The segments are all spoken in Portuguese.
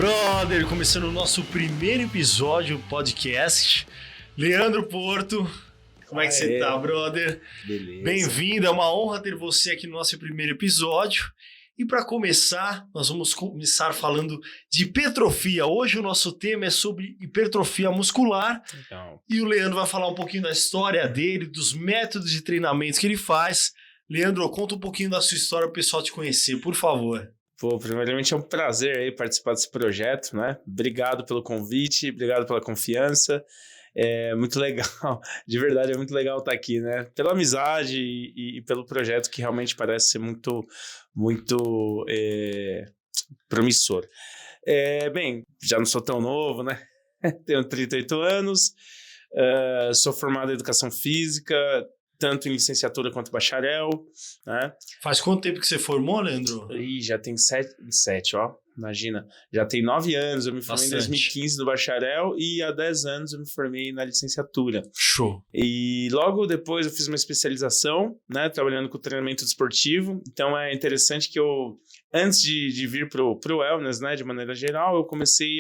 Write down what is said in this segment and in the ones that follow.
brother! Começando o nosso primeiro episódio do podcast. Leandro Porto, como é que você tá, brother? Beleza. Bem-vindo, é uma honra ter você aqui no nosso primeiro episódio. E para começar, nós vamos começar falando de hipertrofia. Hoje o nosso tema é sobre hipertrofia muscular. Então, E o Leandro vai falar um pouquinho da história dele, dos métodos de treinamentos que ele faz. Leandro, conta um pouquinho da sua história para o pessoal te conhecer, por favor. primeiramente é um prazer aí participar desse projeto, né? Obrigado pelo convite, obrigado pela confiança. É muito legal, de verdade é muito legal estar aqui, né? Pela amizade e pelo projeto que realmente parece ser muito promissor. Bem, já não sou tão novo, né? Tenho 38 anos, sou formado em Educação Física, tanto em licenciatura quanto bacharel, né? Faz quanto tempo que você formou, Leandro? Ih, já tem sete, ó. Imagina, já tem 9 anos, eu me formei em 2015 no bacharel e há 10 anos eu me formei na licenciatura. Show! E logo depois eu fiz uma especialização, né, trabalhando com treinamento desportivo. Então é interessante que eu, antes de vir pro wellness, né, de maneira geral, eu comecei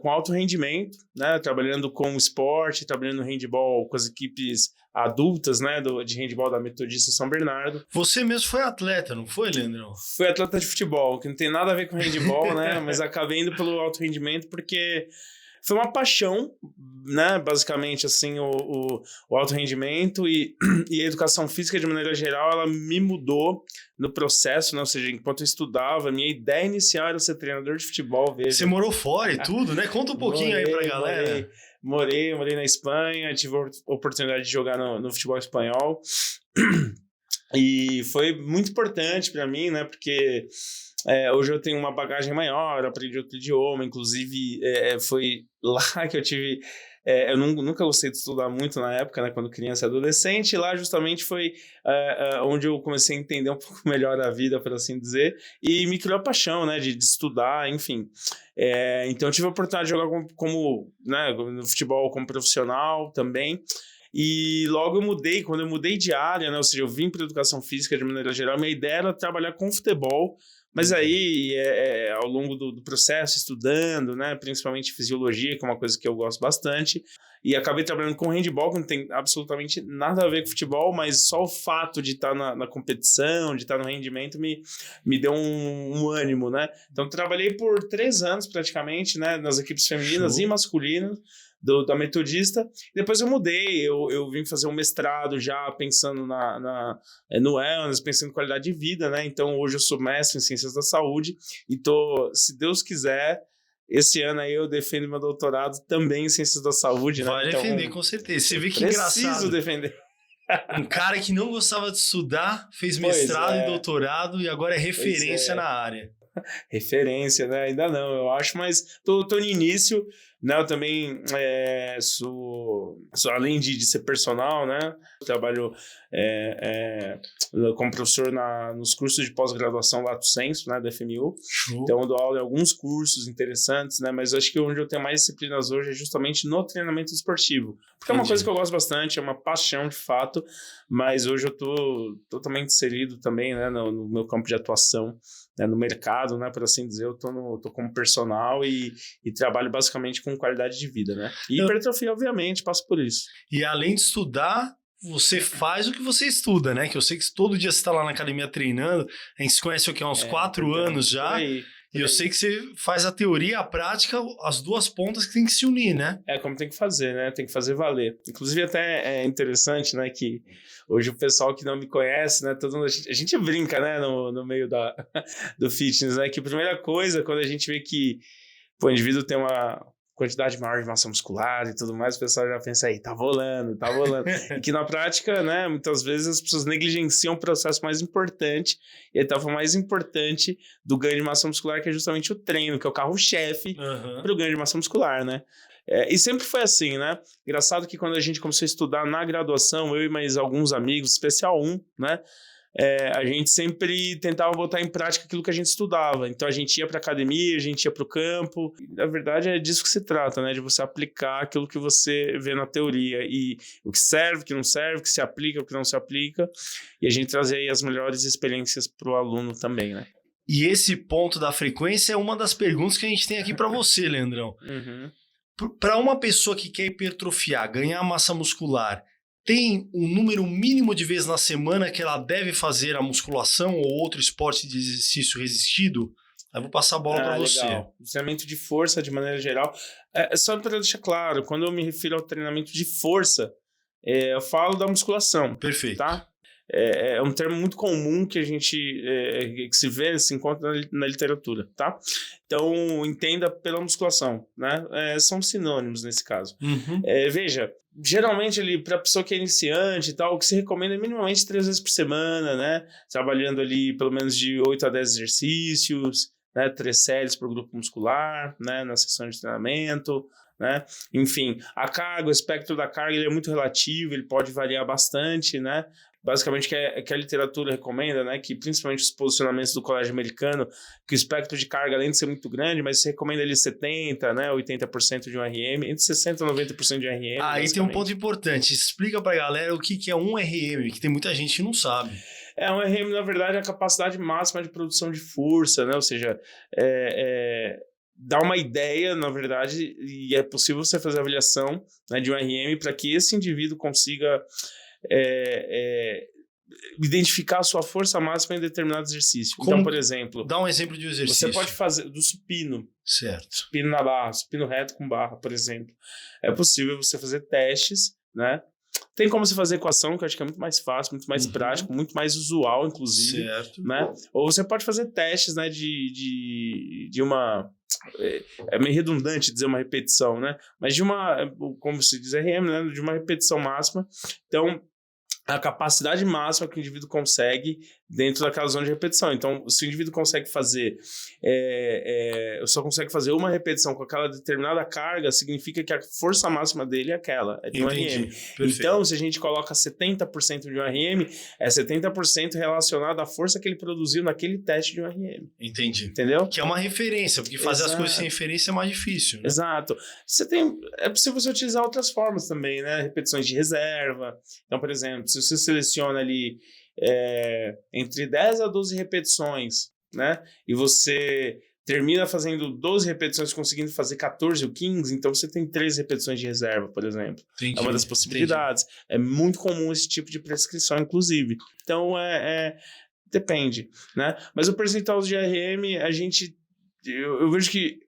com alto rendimento, né, trabalhando com esporte, trabalhando no handball com as equipes adultas, né, de handball da Metodista São Bernardo. Você mesmo foi atleta, não foi, Leandro? Fui atleta de futebol, que não tem nada a ver com handball, né, mas acabei indo pelo alto rendimento porque foi uma paixão, né, basicamente, assim, o alto rendimento e a educação física, de maneira geral, ela me mudou no processo, né, ou seja, enquanto eu estudava, minha ideia inicial era ser treinador de futebol, veja. Você morou fora e tudo, né? Conta um pouquinho aí pra galera. Morei na Espanha, tive a oportunidade de jogar no futebol espanhol e foi muito importante para mim, né, porque hoje eu tenho uma bagagem maior, aprendi outro idioma, inclusive foi lá que eu tive... eu nunca gostei de estudar muito na época, né, quando criança e adolescente, e lá justamente foi onde eu comecei a entender um pouco melhor a vida, por assim dizer, e me criou a paixão, né, de estudar, enfim. Então eu tive a oportunidade de jogar como né, no futebol como profissional também. E logo quando eu mudei de área, né, ou seja, eu vim para educação física de maneira geral, minha ideia era trabalhar com futebol, mas aí ao longo do processo, estudando, né, principalmente fisiologia, que é uma coisa que eu gosto bastante, e acabei trabalhando com handball, que não tem absolutamente nada a ver com futebol, mas só o fato de estar na competição, de estar no rendimento, me deu um ânimo, né? Então trabalhei por 3 anos praticamente, né, nas equipes femininas e masculinas, da Metodista. Depois eu mudei, eu vim fazer um mestrado já pensando no wellness, pensando em qualidade de vida, né? Então hoje eu sou mestre em ciências da saúde e se Deus quiser, esse ano aí eu defendo meu doutorado também em ciências da saúde, né? Vai defender, com certeza. Você vê que engraçado. Preciso defender. Um cara que não gostava de estudar, fez mestrado e doutorado e agora é referência na área. Referência, né? Ainda não, eu acho, mas tô no início, né? Eu também sou além de ser personal, né? Eu trabalho como professor nos cursos de pós-graduação Lato Sensu, né? Da FMU. Show. Então eu dou aula em alguns cursos interessantes, né? Mas eu acho que onde eu tenho mais disciplinas hoje é justamente no treinamento esportivo. Porque é uma coisa que eu gosto bastante, é uma paixão de fato, mas hoje eu tô totalmente inserido também, né? No meu campo de atuação, né, no mercado, né, por assim dizer, eu tô como personal e trabalho basicamente com qualidade de vida, né? E hipertrofia, obviamente, passo por isso. E além de estudar, você faz o que você estuda, né? Que eu sei que todo dia você está lá na academia treinando, a gente se conhece aqui há uns 4 anos já, e eu sei que você faz a teoria e a prática, as duas pontas que tem que se unir, né? Como tem que fazer, né? Tem que fazer valer. Inclusive até é interessante, né, que hoje o pessoal que não me conhece, né, todo mundo, a gente brinca, né, no meio do fitness, né, que a primeira coisa, quando a gente vê que o indivíduo tem uma quantidade maior de massa muscular e tudo mais, o pessoal já pensa aí, tá volando. E que na prática, né, muitas vezes as pessoas negligenciam o processo mais importante e a etapa mais importante do ganho de massa muscular, que é justamente o treino, que é o carro-chefe para o ganho de massa muscular, né? E sempre foi assim, né? Engraçado que quando a gente começou a estudar na graduação, eu e mais alguns amigos, especial né? A gente sempre tentava botar em prática aquilo que a gente estudava. Então a gente ia para academia, a gente ia para o campo. E, na verdade é disso que se trata, né? De você aplicar aquilo que você vê na teoria e o que serve, o que não serve, o que se aplica, o que não se aplica. E a gente trazer aí as melhores experiências para o aluno também, né? E esse ponto da frequência é uma das perguntas que a gente tem aqui para você, Leandrão. Para uma pessoa que quer hipertrofiar, ganhar massa muscular, tem um número mínimo de vezes na semana que ela deve fazer a musculação ou outro esporte de exercício resistido? Eu vou passar a bola para você. Legal. O treinamento de força, de maneira geral, só para deixar claro, quando eu me refiro ao treinamento de força, eu falo da musculação. Perfeito. Tá? É um termo muito comum que a gente que se encontra na literatura, tá? Então, entenda pela musculação, né? São sinônimos nesse caso. Veja, geralmente ali para a pessoa que é iniciante e tal, o que se recomenda é minimamente 3 vezes por semana, né? Trabalhando ali pelo menos de 8 a 10 exercícios, né? 3 séries por grupo muscular, né? Na sessão de treinamento, né? Enfim, a carga, o espectro da carga, ele é muito relativo, ele pode variar bastante, né? Basicamente, que a literatura recomenda, né, que principalmente os posicionamentos do colégio americano, que o espectro de carga, além de ser muito grande, mas você recomenda ali 70%, né, 80% de um RM, entre 60% e 90% de RM. Aí tem um ponto importante, explica pra galera o que é um RM, que tem muita gente que não sabe. Um RM, na verdade, é a capacidade máxima de produção de força, né, ou seja, dá uma ideia, na verdade, e é possível você fazer a avaliação, né, de um RM para que esse indivíduo consiga identificar a sua força máxima em determinado exercício. Então, por exemplo... Dá um exemplo de um exercício. Você pode fazer do supino. Certo. Supino na barra, supino reto com barra, por exemplo. É possível você fazer testes, né? Tem como você fazer equação, que eu acho que é muito mais fácil, muito mais prático, muito mais usual, inclusive. Certo. Né? Ou você pode fazer testes, né, de uma... É meio redundante dizer uma repetição, né? Mas de uma, como se diz RM, né? De uma repetição máxima. Então, a capacidade máxima que o indivíduo consegue dentro daquela zona de repetição. Então, se o indivíduo consegue fazer, só consegue fazer uma repetição com aquela determinada carga, significa que a força máxima dele é aquela, é de um RM. Perfeito. Então, se a gente coloca 70% de um RM, é 70% relacionado à força que ele produziu naquele teste de um RM. Entendi. Entendeu? Que é uma referência, porque fazer as coisas sem referência é mais difícil, né? Exato. É possível você utilizar outras formas também, né? Repetições de reserva. Então, por exemplo, se você seleciona ali entre 10 a 12 repetições, né? E você termina fazendo 12 repetições, conseguindo fazer 14 ou 15, então você tem 3 repetições de reserva, por exemplo. Entendi, é uma das possibilidades. Entendi. É muito comum esse tipo de prescrição, inclusive. Então, depende, né? Mas o percentual de RM, eu vejo que...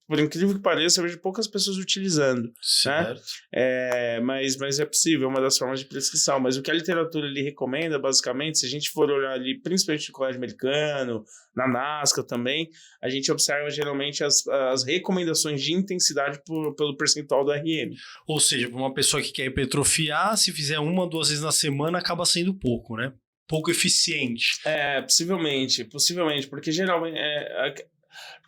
por incrível que pareça, eu vejo poucas pessoas utilizando. Certo. Né? Mas é possível, é uma das formas de prescrição. Mas o que a literatura ali recomenda, basicamente, se a gente for olhar ali, principalmente no colégio americano, na NASCAR também, a gente observa geralmente as recomendações de intensidade pelo percentual do RM. Ou seja, para uma pessoa que quer hipertrofiar, se fizer 1 ou 2 vezes na semana, acaba sendo pouco, né? Pouco eficiente. Possivelmente, porque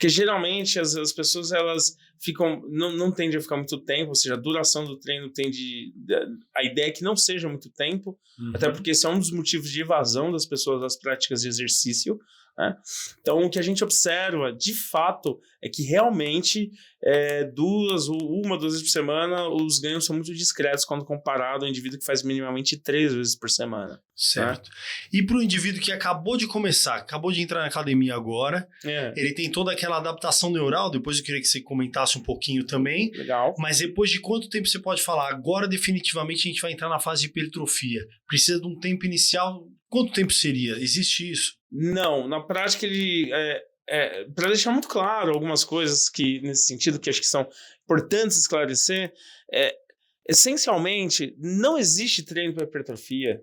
geralmente as pessoas elas ficam, não tendem a ficar muito tempo, ou seja, a duração do treino a ideia é que não seja muito tempo, até porque esse é um dos motivos de evasão das pessoas das práticas de exercício, né? Então, o que a gente observa, de fato, é que realmente 1 ou 2 vezes por semana, os ganhos são muito discretos quando comparado ao indivíduo que faz minimamente 3 vezes por semana. Certo. Né? E para o indivíduo que acabou de começar, acabou de entrar na academia agora, ele tem toda aquela adaptação neural, depois eu queria que você comentasse um pouquinho também. Legal. Mas depois de quanto tempo você pode falar, agora definitivamente a gente vai entrar na fase de hipertrofia? Precisa de um tempo inicial? Quanto tempo seria? Existe isso? Não, na prática ele... para deixar muito claro algumas coisas que, nesse sentido, que acho que são importantes esclarecer, essencialmente, não existe treino para hipertrofia.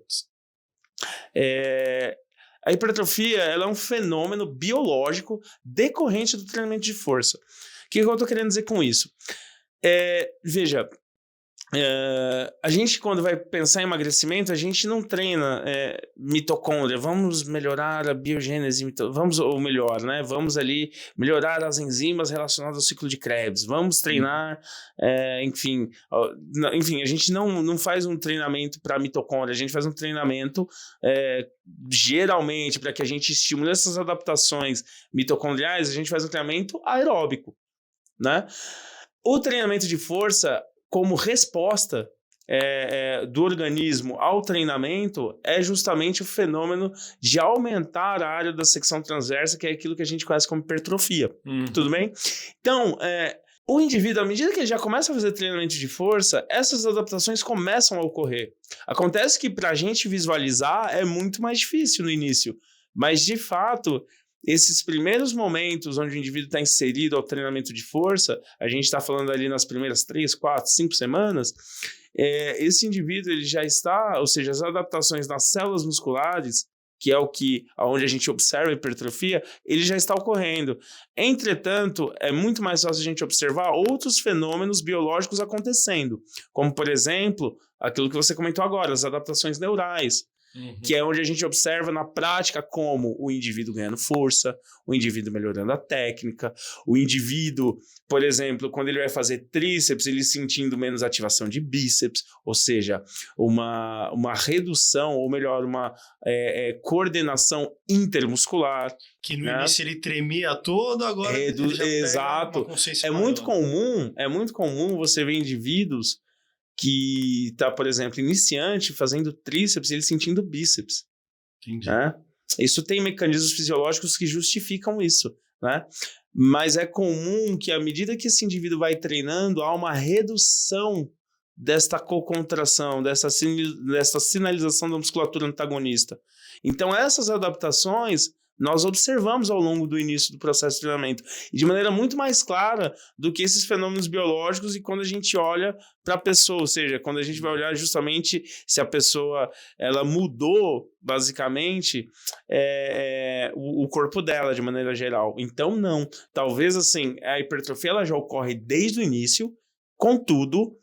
A hipertrofia ela é um fenômeno biológico decorrente do treinamento de força. O que eu estou querendo dizer com isso? Veja, a gente, quando vai pensar em emagrecimento, a gente não treina mitocôndria, vamos melhorar a biogênese, ou melhor, né? Vamos ali melhorar as enzimas relacionadas ao ciclo de Krebs, vamos treinar, enfim, a gente não faz um treinamento para mitocôndria, a gente faz um treinamento geralmente para que a gente estimule essas adaptações mitocondriais, a gente faz um treinamento aeróbico, né? O treinamento de força, como resposta do organismo ao treinamento é justamente o fenômeno de aumentar a área da secção transversa, que é aquilo que a gente conhece como hipertrofia. Tudo bem? Então, o indivíduo, à medida que ele já começa a fazer treinamento de força, essas adaptações começam a ocorrer. Acontece que para a gente visualizar é muito mais difícil no início, mas de fato, esses primeiros momentos onde o indivíduo está inserido ao treinamento de força, a gente está falando ali nas primeiras 3, 4, 5 semanas, esse indivíduo ele já está, ou seja, as adaptações nas células musculares, que é onde a gente observa a hipertrofia, ele já está ocorrendo. Entretanto, é muito mais fácil a gente observar outros fenômenos biológicos acontecendo, como, por exemplo, aquilo que você comentou agora, as adaptações neurais, que é onde a gente observa na prática como o indivíduo ganhando força, o indivíduo melhorando a técnica, o indivíduo, por exemplo, quando ele vai fazer tríceps, ele sentindo menos ativação de bíceps, ou seja, uma redução, ou melhor, uma coordenação intermuscular. Que no início ele tremia todo, agora ele já exato. Pega uma consciência é muito comum você ver indivíduos que está, por exemplo, iniciante fazendo tríceps e ele sentindo bíceps. Entendi. Né? Isso tem mecanismos fisiológicos que justificam isso, né? Mas é comum que à medida que esse indivíduo vai treinando, há uma redução desta cocontração, dessa sinalização da musculatura antagonista. Então essas adaptações nós observamos ao longo do início do processo de treinamento, e de maneira muito mais clara do que esses fenômenos biológicos e quando a gente olha para a pessoa, ou seja, quando a gente vai olhar justamente se a pessoa ela mudou, basicamente, o corpo dela de maneira geral. Então, não. Talvez, assim, a hipertrofia ela já ocorre desde o início, contudo,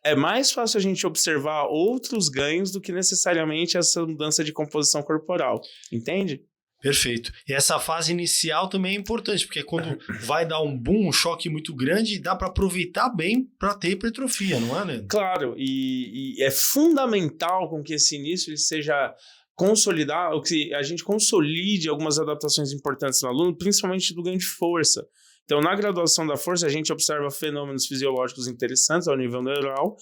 é mais fácil a gente observar outros ganhos do que necessariamente essa mudança de composição corporal. Entende? Perfeito. E essa fase inicial também é importante, porque quando vai dar um boom, um choque muito grande, dá para aproveitar bem para ter hipertrofia, não é, Leandro? Claro, e é fundamental com que esse início ele seja consolidado, que a gente consolide algumas adaptações importantes no aluno, principalmente do ganho de força. Então, na graduação da força, a gente observa fenômenos fisiológicos interessantes ao nível neural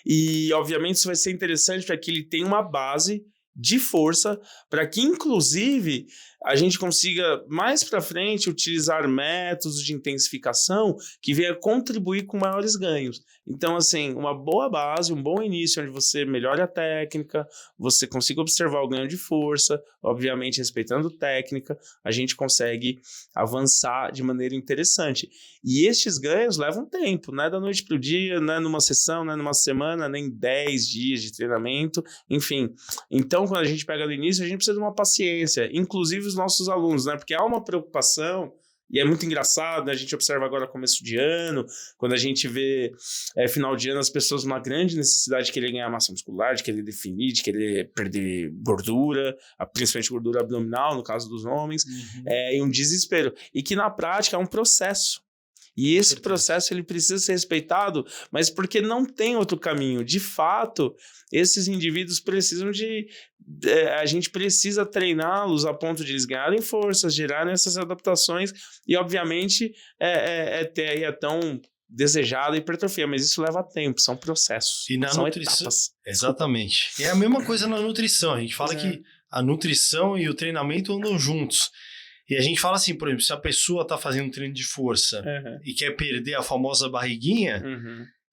e, obviamente, isso vai ser interessante para que ele tenha uma base de força, para que, inclusive, a gente consiga, mais para frente, utilizar métodos de intensificação que venha contribuir com maiores ganhos. Então, assim, uma boa base, um bom início, onde você melhore a técnica, você consiga observar o ganho de força, obviamente respeitando técnica, a gente consegue avançar de maneira interessante. E estes ganhos levam tempo, não é da noite para o dia, não é numa sessão, não é numa semana, nem 10 dias de treinamento, enfim. Então, quando a gente pega no início, a gente precisa de uma paciência, inclusive os nossos alunos, né? Porque há uma preocupação, e é muito engraçado, né? A gente observa agora começo de ano, quando a gente vê final de ano, as pessoas uma grande necessidade de querer ganhar massa muscular, de querer definir, de querer perder gordura, principalmente gordura abdominal, no caso dos homens, e um desespero. E que na prática é um processo. E esse processo ele precisa ser respeitado, mas porque não tem outro caminho. De fato, esses indivíduos precisam a gente precisa treiná-los a ponto de eles ganharem forças, gerarem essas adaptações e, obviamente, ter a tão desejada hipertrofia, mas isso leva tempo, são processos, e na são nutrição, etapas. Exatamente. E é a mesma coisa na nutrição, a gente fala que a nutrição e o treinamento andam juntos. E a gente fala assim, por exemplo, se a pessoa está fazendo um treino de força e quer perder a famosa barriguinha,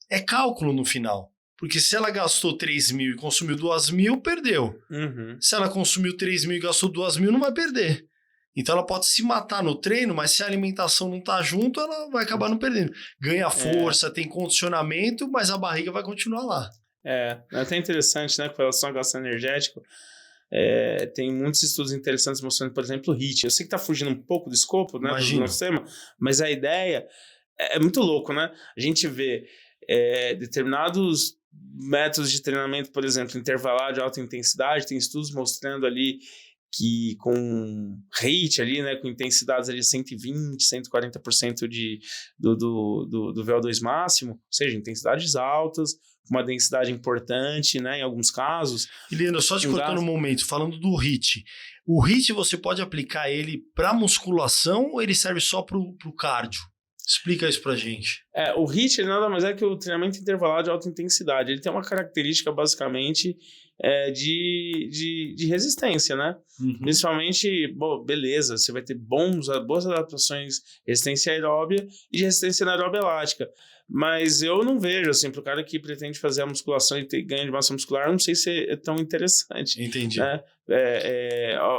é cálculo no final. Porque se ela gastou 3.000 e consumiu 2.000, perdeu. Se ela consumiu 3.000 e gastou 2.000, não vai perder. Então ela pode se matar no treino, mas se a alimentação não está junto, ela vai acabar não perdendo. Ganha força, tem condicionamento, mas a barriga vai continuar lá. É até interessante, né, com relação ao gasto energético. Tem muitos estudos interessantes mostrando, por exemplo, o HIIT. Eu sei que está fugindo um pouco do escopo, né, do nosso tema, mas a ideia é muito louco, né? A gente vê determinados métodos de treinamento, por exemplo, intervalar de alta intensidade, tem estudos mostrando ali que com HIIT ali, né, com intensidades ali 120, 140% do VO2 máximo, ou seja, intensidades altas, uma densidade importante, né, em alguns casos. E Leandro, só te cortando um momento, falando do HIIT. O HIIT você pode aplicar ele para musculação ou ele serve só para o cardio? Explica isso pra gente. O HIIT ele nada mais é que o treinamento intervalado de alta intensidade. Ele tem uma característica, basicamente, de resistência, né? Principalmente, beleza, você vai ter boas adaptações de resistência aeróbia e de resistência anaeróbia elástica. Mas eu não vejo, assim, para o cara que pretende fazer a musculação e ter ganho de massa muscular, eu não sei se é tão interessante. Entendi. Né?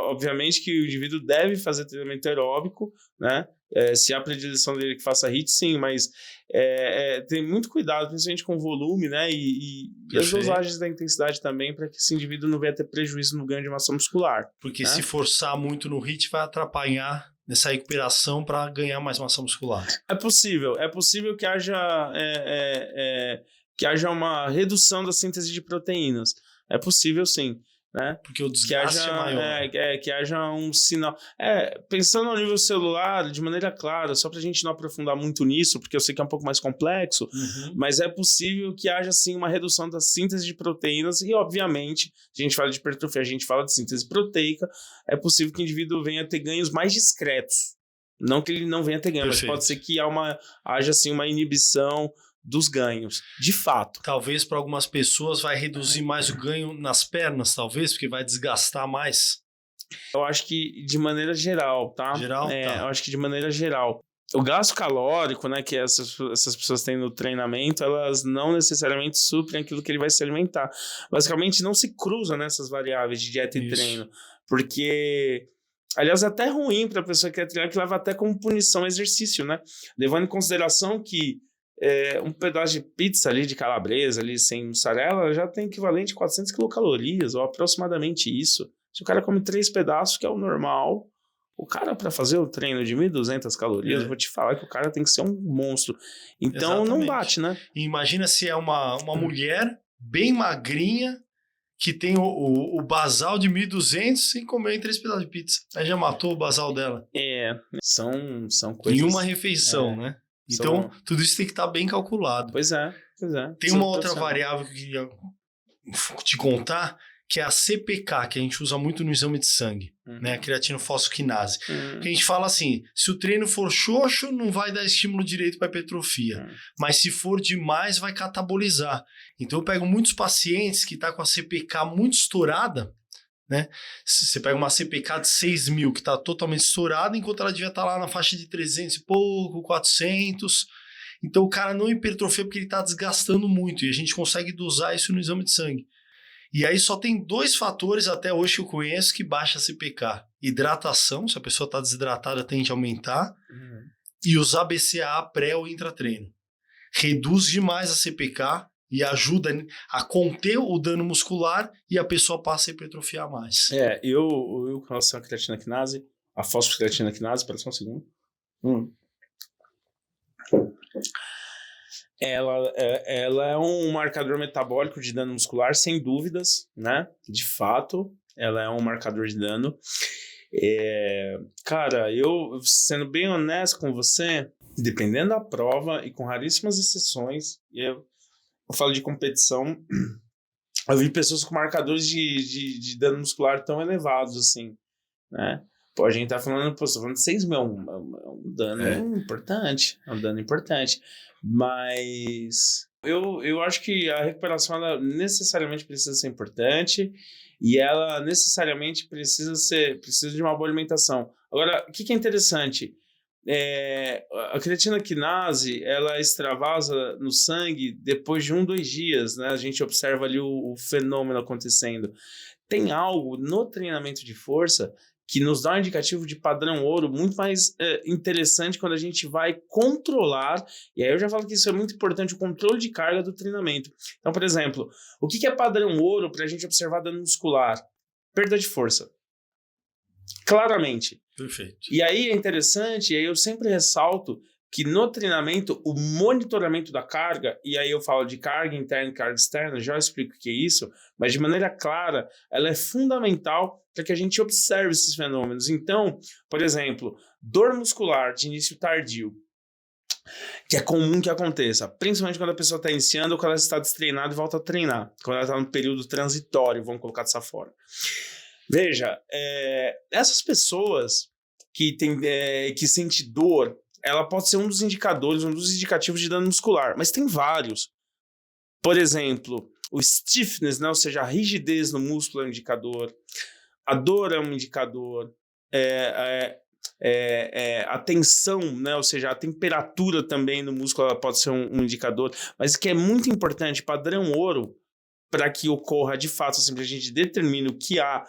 Obviamente que o indivíduo deve fazer treinamento aeróbico, né? Se há predileção dele que faça HIIT, sim, mas tem muito cuidado, principalmente com o volume, né? E as dosagens da intensidade também, para que esse indivíduo não venha ter prejuízo no ganho de massa muscular. Porque se forçar muito no HIIT, vai atrapalhar nessa recuperação para ganhar mais massa muscular. É possível que haja uma redução da síntese de proteínas. É possível, sim. Né? Porque o desgaste é maior. Que haja um sinal. Pensando ao nível celular, de maneira clara, só para a gente não aprofundar muito nisso, porque eu sei que é um pouco mais complexo, mas é possível que haja, sim, uma redução da síntese de proteínas e, obviamente, a gente fala de hipertrofia, a gente fala de síntese proteica, é possível que o indivíduo venha a ter ganhos mais discretos. Não que ele não venha a ter ganho, mas pode ser que haja, assim, uma inibição dos ganhos, de fato. Talvez para algumas pessoas vai reduzir mais o ganho nas pernas, talvez, porque vai desgastar mais. Eu acho que de maneira geral, tá? Tá. Eu acho que de maneira geral. O gasto calórico, né, que essas pessoas têm no treinamento, elas não necessariamente suprem aquilo que ele vai se alimentar. Basicamente, não se cruzam nessas variáveis de dieta e treino, porque... Aliás, é até ruim para a pessoa que quer treinar, que leva até como punição o exercício, né? Levando em consideração que um pedaço de pizza ali de calabresa, ali sem mussarela, já tem equivalente a 400 quilocalorias, ou aproximadamente isso. Se o cara come 3 pedaços, que é o normal, o cara, para fazer o treino de 1.200 calorias, eu vou te falar que o cara tem que ser um monstro. Então, não bate, né? E imagina se é uma mulher bem magrinha, que tem o basal de 1.200 sem comer 3 pedaços de pizza. Aí já matou o basal dela. São coisas... Em uma refeição, né? Então, tudo isso tem que estar bem calculado. Pois é. Tem uma outra variável que eu queria te contar, que é a CPK, que a gente usa muito no exame de sangue, né? A creatinofosfoquinase. Que a gente fala assim, se o treino for xoxo, não vai dar estímulo direito para hipertrofia. Mas se for demais, vai catabolizar. Então, eu pego muitos pacientes que estão com a CPK muito estourada, né? Você pega uma CPK de 6.000 que está totalmente estourada, enquanto ela devia estar lá na faixa de 300 e pouco, 400. Então o cara não hipertrofia porque ele está desgastando muito e a gente consegue dosar isso no exame de sangue. E aí só tem 2 fatores até hoje que eu conheço que baixa a CPK. Hidratação, se a pessoa está desidratada tende a aumentar, e usar BCAA pré ou intratreino. Reduz demais a CPK e ajuda a conter o dano muscular e a pessoa passa a hipertrofiar mais. Eu com relação à creatinaquinase, a fosfocreatinaquinase, espera só um segundo. Ela é um marcador metabólico de dano muscular, sem dúvidas, né? De fato, ela é um marcador de dano. Cara, eu, sendo bem honesto com você, dependendo da prova e com raríssimas exceções, eu falo de competição, eu vi pessoas com marcadores de dano muscular tão elevados assim, né? Pô, a gente tá falando, de 6.000, é um dano importante, mas eu acho que a recuperação ela necessariamente precisa ser importante e ela necessariamente precisa de uma boa alimentação. Agora, o que é interessante? A creatinaquinase ela extravasa no sangue depois de 1-2 dias, né? A gente observa ali o fenômeno acontecendo. Tem algo no treinamento de força que nos dá um indicativo de padrão ouro muito mais interessante quando a gente vai controlar, e aí eu já falo que isso é muito importante, o controle de carga do treinamento. Então, por exemplo, o que é padrão ouro para a gente observar dano muscular? Perda de força. Claramente. Perfeito. E aí é interessante, e aí eu sempre ressalto que no treinamento, o monitoramento da carga, e aí eu falo de carga interna e carga externa, já explico o que é isso, mas de maneira clara, ela é fundamental para que a gente observe esses fenômenos. Então, por exemplo, dor muscular de início tardio, que é comum que aconteça, principalmente quando a pessoa está iniciando ou quando ela está destreinada e volta a treinar, quando ela está no período transitório, vamos colocar dessa forma. Veja, essas pessoas que sentem dor ela pode ser um dos indicadores, um dos indicativos de dano muscular, mas tem vários. Por exemplo, o stiffness, né? Ou seja, a rigidez no músculo é um indicador, a dor é um indicador, a tensão, né? Ou seja, a temperatura também no músculo ela pode ser um indicador, mas que é muito importante, padrão ouro, para que ocorra de fato, assim, a gente determine que há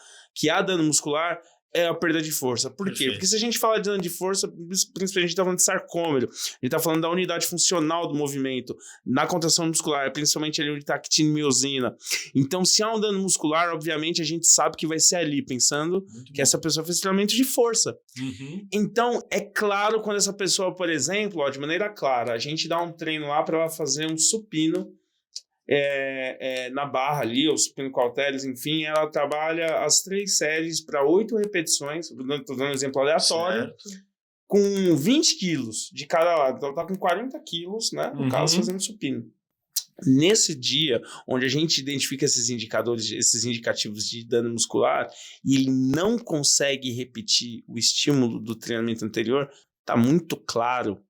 dano muscular, é a perda de força. Por quê? Perfeito. Porque se a gente fala de dano de força, principalmente a gente está falando de sarcômero, a gente está falando da unidade funcional do movimento, na contração muscular, principalmente ali onde está a actina e miosina. Então, se há um dano muscular, obviamente a gente sabe que vai ser ali, pensando que essa pessoa fez treinamento de força. Então, é claro quando essa pessoa, por exemplo, de maneira clara, a gente dá um treino lá para ela fazer um supino na barra ali, ou supino com halteres, enfim, ela trabalha as 3 séries para 8 repetições, estou dando um exemplo aleatório, certo, com 20 quilos de cada lado, então tá com 40 quilos, né, no caso, fazendo supino. Nesse dia, onde a gente identifica esses indicadores, esses indicativos de dano muscular, e ele não consegue repetir o estímulo do treinamento anterior, tá muito claro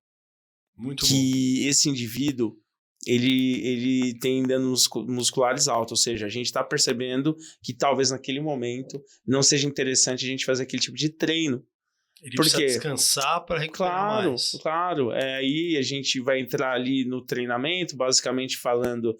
que esse indivíduo ele tem danos musculares altos, ou seja, a gente está percebendo que talvez naquele momento não seja interessante a gente fazer aquele tipo de treino. Ele precisa descansar para recuperar mais. Claro. Aí a gente vai entrar ali no treinamento, basicamente falando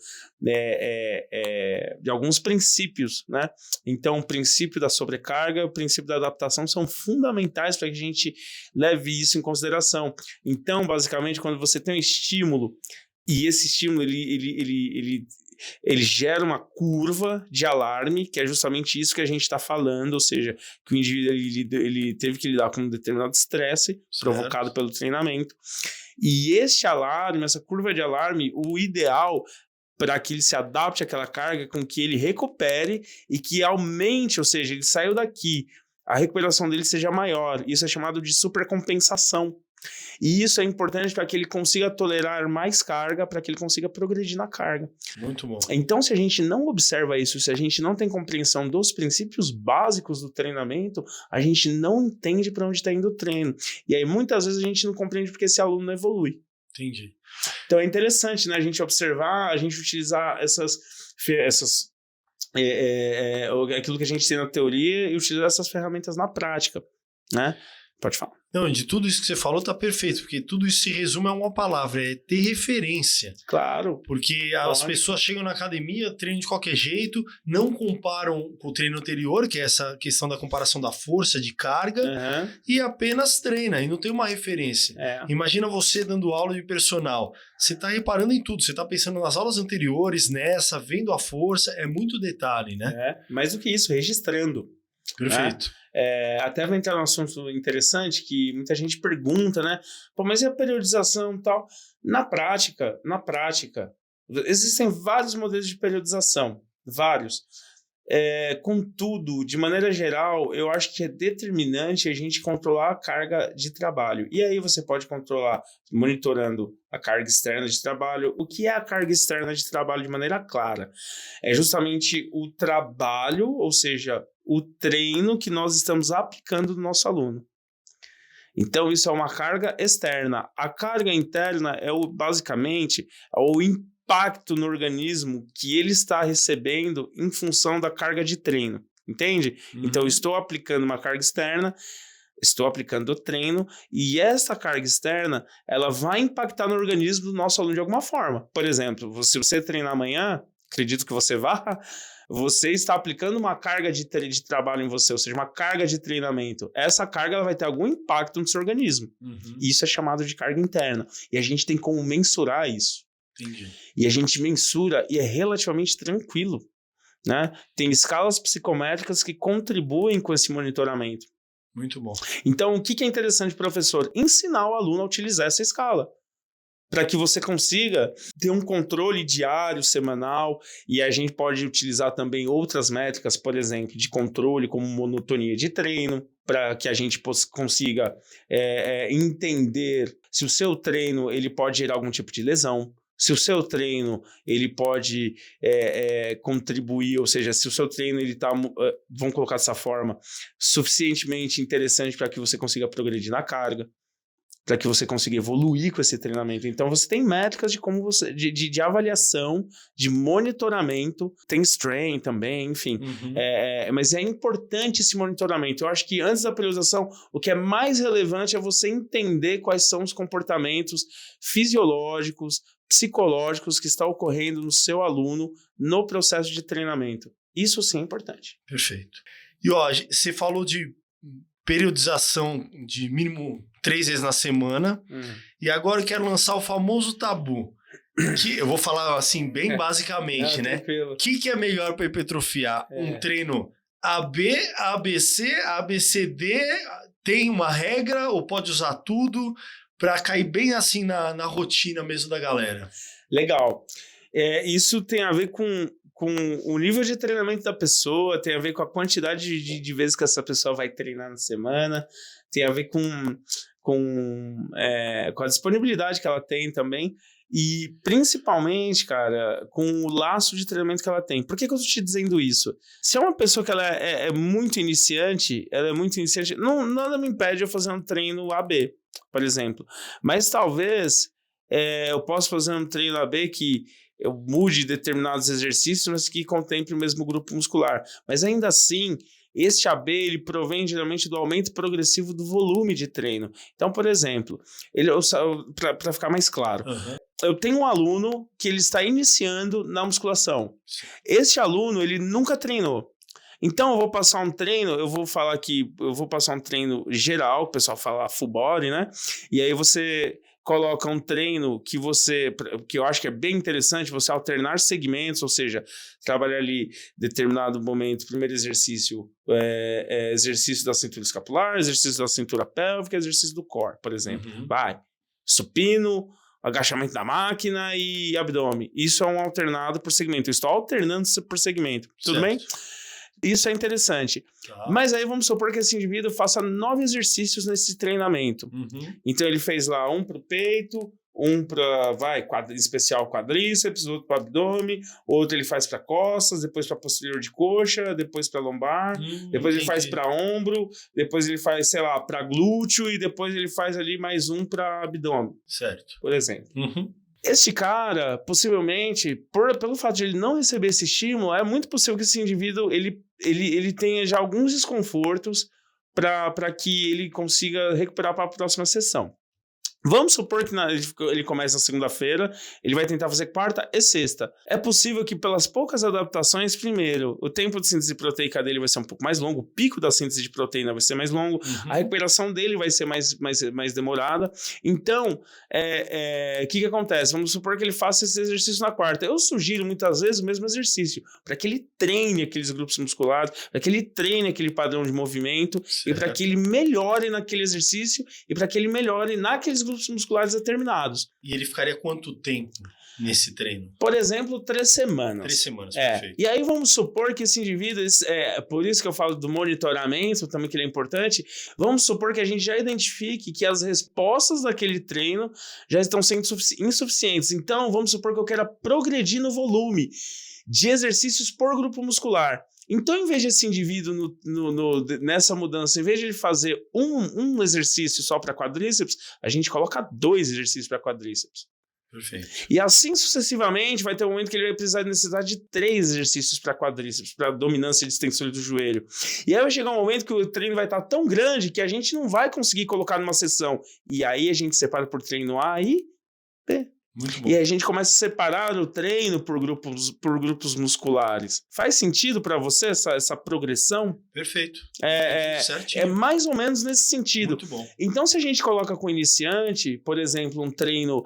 de alguns princípios, né? Então, o princípio da sobrecarga, o princípio da adaptação são fundamentais para que a gente leve isso em consideração. Então, basicamente, quando você tem um estímulo, e esse estímulo, ele gera uma curva de alarme, que é justamente isso que a gente está falando, ou seja, que o indivíduo ele teve que lidar com um determinado estresse provocado pelo treinamento. E esse alarme, essa curva de alarme, o ideal para que ele se adapte àquela carga, com que ele recupere e que aumente, ou seja, ele saiu daqui, a recuperação dele seja maior. Isso é chamado de supercompensação. E isso é importante para que ele consiga tolerar mais carga, para que ele consiga progredir na carga. Muito bom. Então, se a gente não observa isso, se a gente não tem compreensão dos princípios básicos do treinamento, a gente não entende para onde está indo o treino. E aí, muitas vezes, a gente não compreende porque esse aluno não evolui. Entendi. Então, é interessante, né, a gente observar, a gente utilizar aquilo que a gente tem na teoria e utilizar essas ferramentas na prática, né? Pode falar. Não, de tudo isso que você falou tá perfeito, porque tudo isso se resume a uma palavra, é ter referência. Claro. Porque as pessoas chegam na academia, treinam de qualquer jeito, não comparam com o treino anterior, que é essa questão da comparação da força, de carga, e apenas treina, e não tem uma referência. Imagina você dando aula de personal, você tá reparando em tudo, você tá pensando nas aulas anteriores, nessa, vendo a força, é muito detalhe, né? Mais do que isso, registrando. Perfeito. Até vai entrar num assunto interessante que muita gente pergunta, né? Pô, mas e a periodização e tal? Na prática, existem vários modelos de periodização, vários. Contudo, de maneira geral, eu acho que é determinante a gente controlar a carga de trabalho. E aí você pode controlar monitorando a carga externa de trabalho. O que é a carga externa de trabalho de maneira clara? É justamente o trabalho, ou seja, o treino que nós estamos aplicando no nosso aluno. Então, isso é uma carga externa. A carga interna é basicamente o impacto no organismo que ele está recebendo em função da carga de treino. Entende? Então, eu estou aplicando uma carga externa, estou aplicando o treino, e essa carga externa, ela vai impactar no organismo do nosso aluno de alguma forma. Por exemplo, se você treinar amanhã, acredito que você vá, você está aplicando uma carga de trabalho em você, ou seja, uma carga de treinamento. Essa carga ela vai ter algum impacto no seu organismo. Isso é chamado de carga interna. E a gente tem como mensurar isso. Entendi. E a gente mensura e é relativamente tranquilo, né? Tem escalas psicométricas que contribuem com esse monitoramento. Muito bom. Então, o que é interessante, professor? Ensinar o aluno a utilizar essa escala, para que você consiga ter um controle diário, semanal, e a gente pode utilizar também outras métricas, por exemplo, de controle, como monotonia de treino, para que a gente consiga entender se o seu treino ele pode gerar algum tipo de lesão, se o seu treino ele pode contribuir, ou seja, se o seu treino ele está, vamos colocar dessa forma, suficientemente interessante para que você consiga progredir na carga. para que você consiga evoluir com esse treinamento. Então, você tem métricas de como você, de avaliação, de monitoramento, tem strain também, enfim. Mas é importante esse monitoramento. Eu acho que antes da periodização, o que é mais relevante é você entender quais são os comportamentos fisiológicos, psicológicos que estão ocorrendo no seu aluno no processo de treinamento. Isso sim é importante. Perfeito. E ó, você falou de periodização de mínimo 3 vezes na semana. E agora eu quero lançar o famoso tabu. Que eu vou falar assim, bem basicamente, né? O que é melhor para hipertrofiar? Um treino AB, ABC, ABCD, tem uma regra ou pode usar tudo para cair bem assim na rotina mesmo da galera? Legal. Isso tem a ver com o nível de treinamento da pessoa, tem a ver com a quantidade de vezes que essa pessoa vai treinar na semana, tem a ver com a disponibilidade que ela tem também e principalmente, cara, com o laço de treinamento que ela tem. Por que eu tô te dizendo isso? Se é uma pessoa que ela é muito iniciante, nada me impede de eu fazer um treino AB, por exemplo. Mas talvez eu possa fazer um treino AB que eu mude determinados exercícios, mas que contemple o mesmo grupo muscular. Mas ainda assim, este AB ele provém geralmente do aumento progressivo do volume de treino. Então, por exemplo, para ficar mais claro, eu tenho um aluno que ele está iniciando na musculação. Este aluno, ele nunca treinou. Então, eu vou passar um treino, eu vou passar um treino geral, o pessoal fala full body, né? E aí você coloca um treino que eu acho que é bem interessante, você alternar segmentos, ou seja, trabalhar ali determinado momento, primeiro exercício, exercício da cintura escapular, exercício da cintura pélvica, exercício do core, por exemplo. Vai, supino, agachamento da máquina e abdômen. Isso é um alternado por segmento. Eu estou alternando por segmento. Tudo bem? Isso é interessante. Mas aí vamos supor que esse indivíduo faça 9 exercícios nesse treinamento. Então ele fez lá um para o peito, um para especial quadríceps, outro para abdômen, outro ele faz para costas, depois para posterior de coxa, depois para lombar, depois ele faz para ombro, depois ele faz, sei lá, para glúteo e depois ele faz ali mais um para abdômen. Certo. Por exemplo. Este cara, possivelmente, pelo fato de ele não receber esse estímulo, é muito possível que esse indivíduo ele tenha já alguns desconfortos para que ele consiga recuperar para a próxima sessão. Vamos supor que ele começa na segunda-feira, ele vai tentar fazer quarta e sexta. É possível que pelas poucas adaptações, primeiro, o tempo de síntese proteica dele vai ser um pouco mais longo, o pico da síntese de proteína vai ser mais longo, a recuperação dele vai ser mais demorada. Então, o que acontece? Vamos supor que ele faça esse exercício na quarta. Eu sugiro muitas vezes o mesmo exercício, para que ele treine aqueles grupos musculares, para que ele treine aquele padrão de movimento, e para que ele melhore naquele exercício, e para que ele melhore naqueles grupos musculares determinados. E ele ficaria quanto tempo nesse treino? Por exemplo, 3 semanas. 3 semanas, perfeito. E aí vamos supor que esse indivíduo, por isso que eu falo do monitoramento também, que ele é importante, vamos supor que a gente já identifique que as respostas daquele treino já estão sendo insuficientes. Então, vamos supor que eu quero progredir no volume de exercícios por grupo muscular. Então, em vez de esse indivíduo, nessa mudança, em vez de ele fazer um exercício só para quadríceps, a gente coloca 2 exercícios para quadríceps. Perfeito. E assim sucessivamente, vai ter um momento que ele vai precisar de necessidade de 3 exercícios para quadríceps, para dominância de extensores do joelho. E aí vai chegar um momento que o treino vai estar tão grande que a gente não vai conseguir colocar numa sessão. E aí a gente separa por treino A e B. Muito bom. E a gente começa a separar o treino por grupos musculares. Faz sentido para você essa progressão? Perfeito. É mais ou menos nesse sentido. Muito bom. Então, se a gente coloca com iniciante, por exemplo, um treino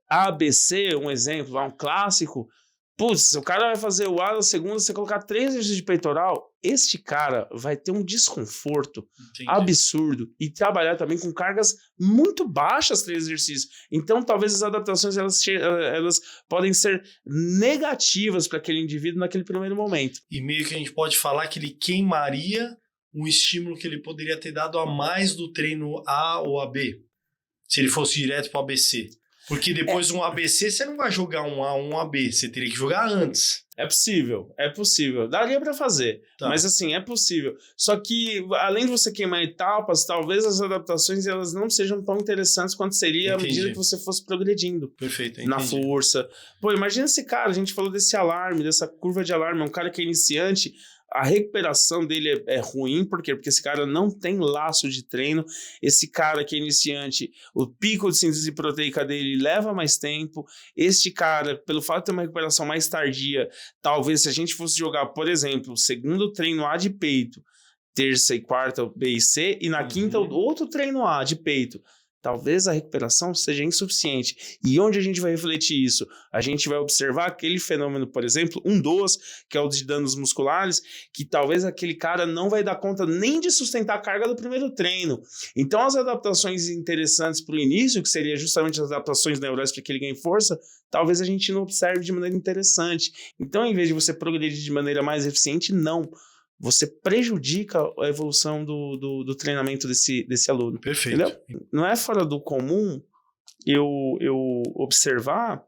ABC, um exemplo, um clássico, putz, o cara vai fazer o A na segunda, você colocar 3 exercícios de peitoral, este cara vai ter um desconforto absurdo e trabalhar também com cargas muito baixas 3 exercícios. Então, talvez as adaptações elas podem ser negativas para aquele indivíduo naquele primeiro momento. E meio que a gente pode falar que ele queimaria um estímulo que ele poderia ter dado a mais do treino A ou AB, se ele fosse direto para o ABC. Porque depois um ABC, você não vai jogar um A, um AB. Você teria que jogar antes. É possível. Daria pra fazer. Tá. Mas assim, é possível. Só que, além de você queimar etapas, talvez as adaptações elas não sejam tão interessantes quanto seria à medida que você fosse progredindo. Perfeito, na força. Pô, imagina esse cara, a gente falou desse alarme, dessa curva de alarme, um cara que é iniciante, a recuperação dele é ruim, por quê? Porque esse cara não tem laço de treino, esse cara que é iniciante, o pico de síntese proteica dele leva mais tempo, este cara, pelo fato de ter uma recuperação mais tardia, talvez se a gente fosse jogar, por exemplo, o segundo treino A de peito, terça e quarta B e C, e na quinta outro treino A de peito, talvez a recuperação seja insuficiente. E onde a gente vai refletir isso? A gente vai observar aquele fenômeno, por exemplo, um dos, que é o de danos musculares, que talvez aquele cara não vai dar conta nem de sustentar a carga do primeiro treino. Então, as adaptações interessantes para o início, que seria justamente as adaptações neurais para que ele ganhe força, talvez a gente não observe de maneira interessante. Então, em vez de você progredir de maneira mais eficiente, não. Você prejudica a evolução do treinamento desse aluno. Perfeito. Entendeu? Não é fora do comum eu observar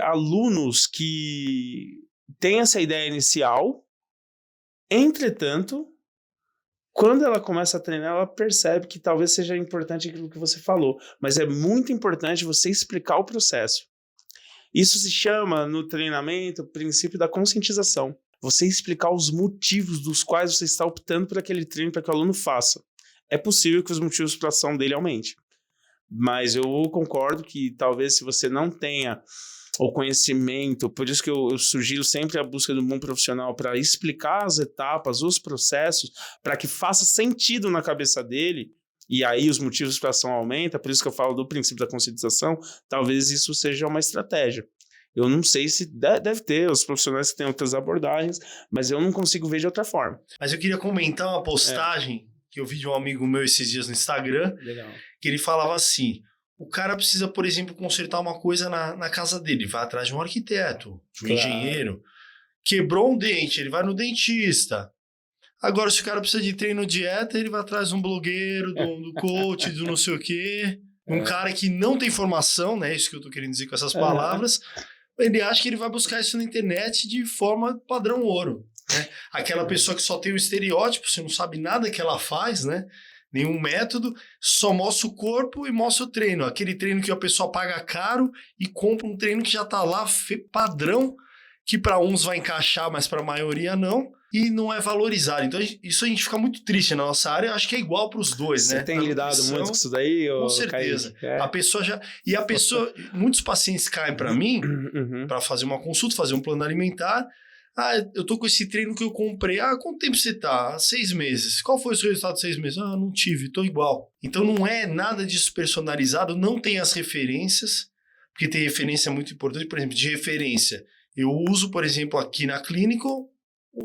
alunos que têm essa ideia inicial, entretanto, quando ela começa a treinar, ela percebe que talvez seja importante aquilo que você falou, mas é muito importante você explicar o processo. Isso se chama, no treinamento, o princípio da conscientização. Você explicar os motivos dos quais você está optando por aquele treino para que o aluno faça. É possível que os motivos para a ação dele aumentem. Mas eu concordo que talvez se você não tenha o conhecimento, por isso que eu sugiro sempre a busca de um bom profissional para explicar as etapas, os processos, para que faça sentido na cabeça dele, e aí os motivos para a ação aumentam, por isso que eu falo do princípio da conscientização, talvez isso seja uma estratégia. Eu não sei se deve ter, os profissionais que têm outras abordagens, mas eu não consigo ver de outra forma. Mas eu queria comentar uma postagem que eu vi de um amigo meu esses dias no Instagram. Legal. Que ele falava assim, o cara precisa, por exemplo, consertar uma coisa na casa dele, vai atrás de um arquiteto, de um engenheiro. Quebrou um dente, ele vai no dentista. Agora, se o cara precisa de treino dieta, ele vai atrás de um blogueiro, do coach, do não sei o quê. Um cara que não tem formação, né? Isso que eu tô querendo dizer com essas palavras. Ele acha que ele vai buscar isso na internet de forma padrão ouro, né? Aquela pessoa que só tem o estereótipo, você não sabe nada que ela faz, né? Nenhum método, só mostra o corpo e mostra o treino. Aquele treino que a pessoa paga caro e compra um treino que já tá lá padrão, que para uns vai encaixar, mas para a maioria não, e não é valorizado. Então, isso a gente fica muito triste na nossa área. Acho que é igual para os dois, né? Você tem lidado muito com isso daí? Com certeza. A pessoa já... E a pessoa... Muitos pacientes caem para mim para fazer uma consulta, fazer um plano alimentar. Eu tô com esse treino que eu comprei. Quanto tempo você tá? 6 meses. Qual foi o seu resultado de 6 meses? Não tive, tô igual. Então, não é nada disso personalizado, não tem as referências, porque tem referência muito importante. Por exemplo, de referência. Eu uso, por exemplo, aqui na clínica,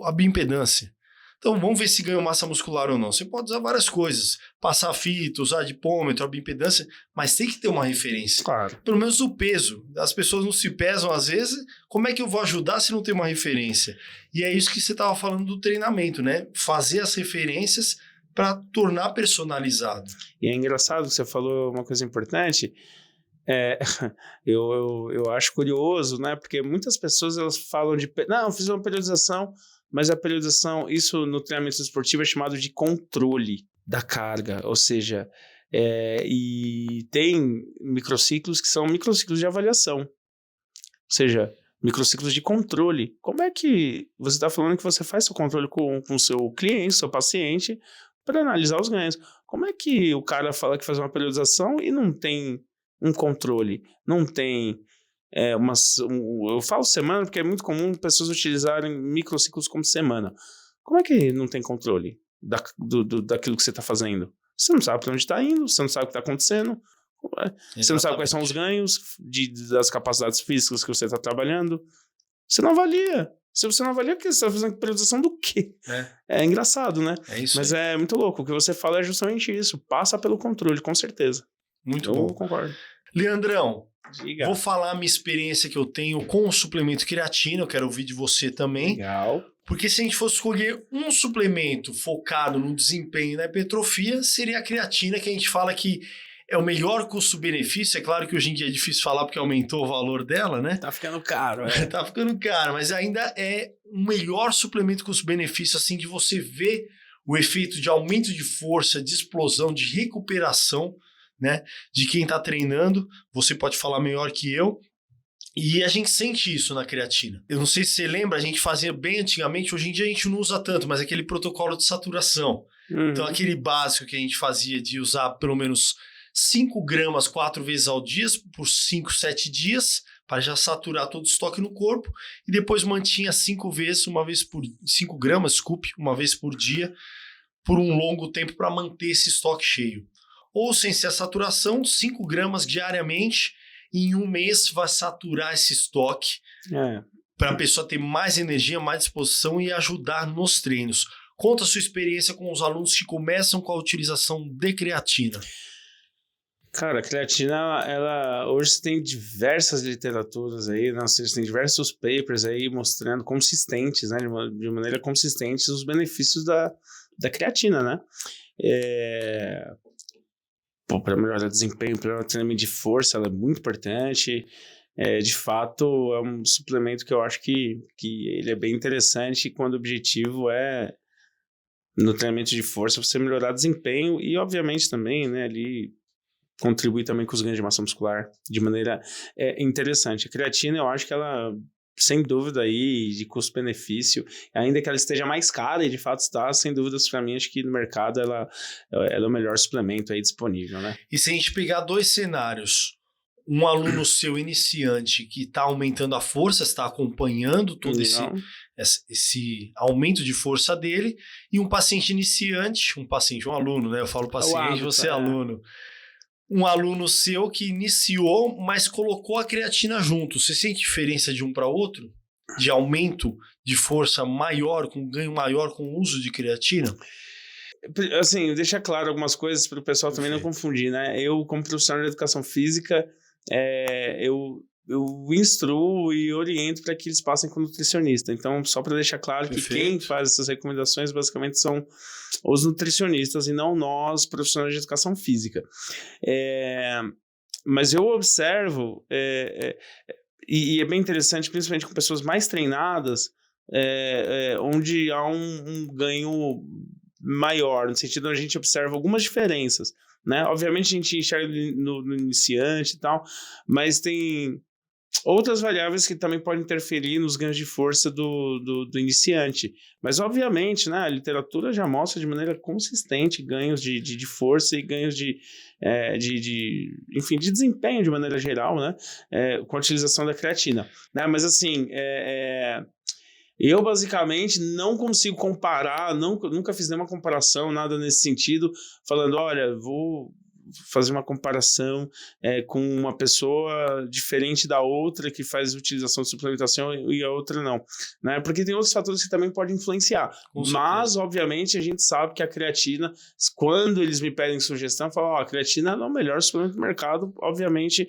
a bioimpedância. Então, vamos ver se ganha massa muscular ou não. Você pode usar várias coisas. Passar fita, usar adipômetro, a bioimpedância, mas tem que ter uma referência. Claro. Pelo menos o peso. As pessoas não se pesam às vezes. Como é que eu vou ajudar se não tem uma referência? E é isso que você estava falando do treinamento, né? Fazer as referências para tornar personalizado. E é engraçado que você falou uma coisa importante. Eu acho curioso, né? Porque muitas pessoas elas falam de... Não, fiz uma periodização, mas a periodização, isso no treinamento esportivo é chamado de controle da carga, ou seja, e tem microciclos que são microciclos de avaliação, ou seja, microciclos de controle. Como é que você está falando que você faz seu controle com o seu cliente, seu paciente, para analisar os ganhos? Como é que o cara fala que faz uma periodização e não tem um controle, não tem... eu falo semana porque é muito comum pessoas utilizarem microciclos como semana. Como é que não tem controle daquilo que você está fazendo? Você não sabe para onde está indo, você não sabe o que está acontecendo, você não sabe quais são os ganhos das capacidades físicas que você está trabalhando. Você não avalia. Se você não avalia, você está fazendo periodização do quê? É engraçado, né? É isso. Mas é muito louco. O que você fala é justamente isso. Passa pelo controle, com certeza. Muito bom. Eu concordo. Leandrão, diga. Vou falar a minha experiência que eu tenho com o suplemento creatina, eu quero ouvir de você também. Legal. Porque se a gente fosse escolher um suplemento focado no desempenho e na hipertrofia, seria a creatina, que a gente fala que é o melhor custo-benefício. É claro que hoje em dia é difícil falar porque aumentou o valor dela, né? Tá ficando caro, Tá ficando caro, mas ainda é o melhor suplemento custo-benefício, assim, de você ver o efeito de aumento de força, de explosão, de recuperação, né? De quem tá treinando. Você pode falar melhor que eu. E a gente sente isso na creatina. Eu não sei se você lembra, a gente fazia bem antigamente, hoje em dia a gente não usa tanto, mas aquele protocolo de saturação. Então, aquele básico que a gente fazia de usar pelo menos 5 gramas 4 vezes ao dia, por 5, 7 dias, para já saturar todo o estoque no corpo, e depois mantinha 5 vezes, 5 gramas, uma vez por dia, por um longo tempo para manter esse estoque cheio. Ou sem ser a saturação, 5 gramas diariamente, e em um mês vai saturar esse estoque para a pessoa ter mais energia, mais disposição e ajudar nos treinos. Conta a sua experiência com os alunos que começam com a utilização de creatina. Cara, a creatina, ela hoje você tem diversas literaturas aí, né? Você tem diversos papers aí mostrando consistentes, né? De maneira consistente os benefícios da creatina, né? Para melhorar o desempenho, para o treinamento de força, ela é muito importante. De fato, é um suplemento que eu acho que ele é bem interessante quando o objetivo é, no treinamento de força, você melhorar o desempenho e, obviamente, também, né, ali contribuir também com os ganhos de massa muscular de maneira interessante. A creatina, eu acho que ela, sem dúvida aí, de custo-benefício, ainda que ela esteja mais cara, e de fato está, sem dúvidas, para mim, acho que no mercado ela é o melhor suplemento aí disponível, né? E se a gente pegar 2 cenários, um aluno seu iniciante que está aumentando a força, está acompanhando todo esse aumento de força dele, e um paciente iniciante, um aluno, né? Eu falo paciente, você é aluno. Um aluno seu que iniciou, mas colocou a creatina junto. Você sente diferença de um para outro? De aumento de força maior, com ganho maior com o uso de creatina? Assim, deixa claro algumas coisas para o pessoal também não confundir, né? Eu, como profissional de educação física, eu instruo e oriento para que eles passem com nutricionista. Então, só para deixar claro que quem faz essas recomendações basicamente são os nutricionistas e não nós, profissionais de educação física. Mas eu observo, e é bem interessante, principalmente com pessoas mais treinadas, onde há um ganho maior, no sentido onde a gente observa algumas diferenças, né? Obviamente a gente enxerga no iniciante e tal, mas tem outras variáveis que também podem interferir nos ganhos de força do iniciante. Mas, obviamente, né, a literatura já mostra de maneira consistente ganhos de força e ganhos enfim, de desempenho de maneira geral, né, com a utilização da creatina. Né? Mas, assim, eu basicamente não consigo comparar, nunca fiz nenhuma comparação, nada nesse sentido, falando, olha, vou fazer uma comparação com uma pessoa diferente da outra que faz utilização de suplementação e a outra não, né? Porque tem outros fatores que também podem influenciar. Mas, obviamente, a gente sabe que a creatina, quando eles me pedem sugestão, falam, a creatina é o melhor suplemento do mercado, obviamente,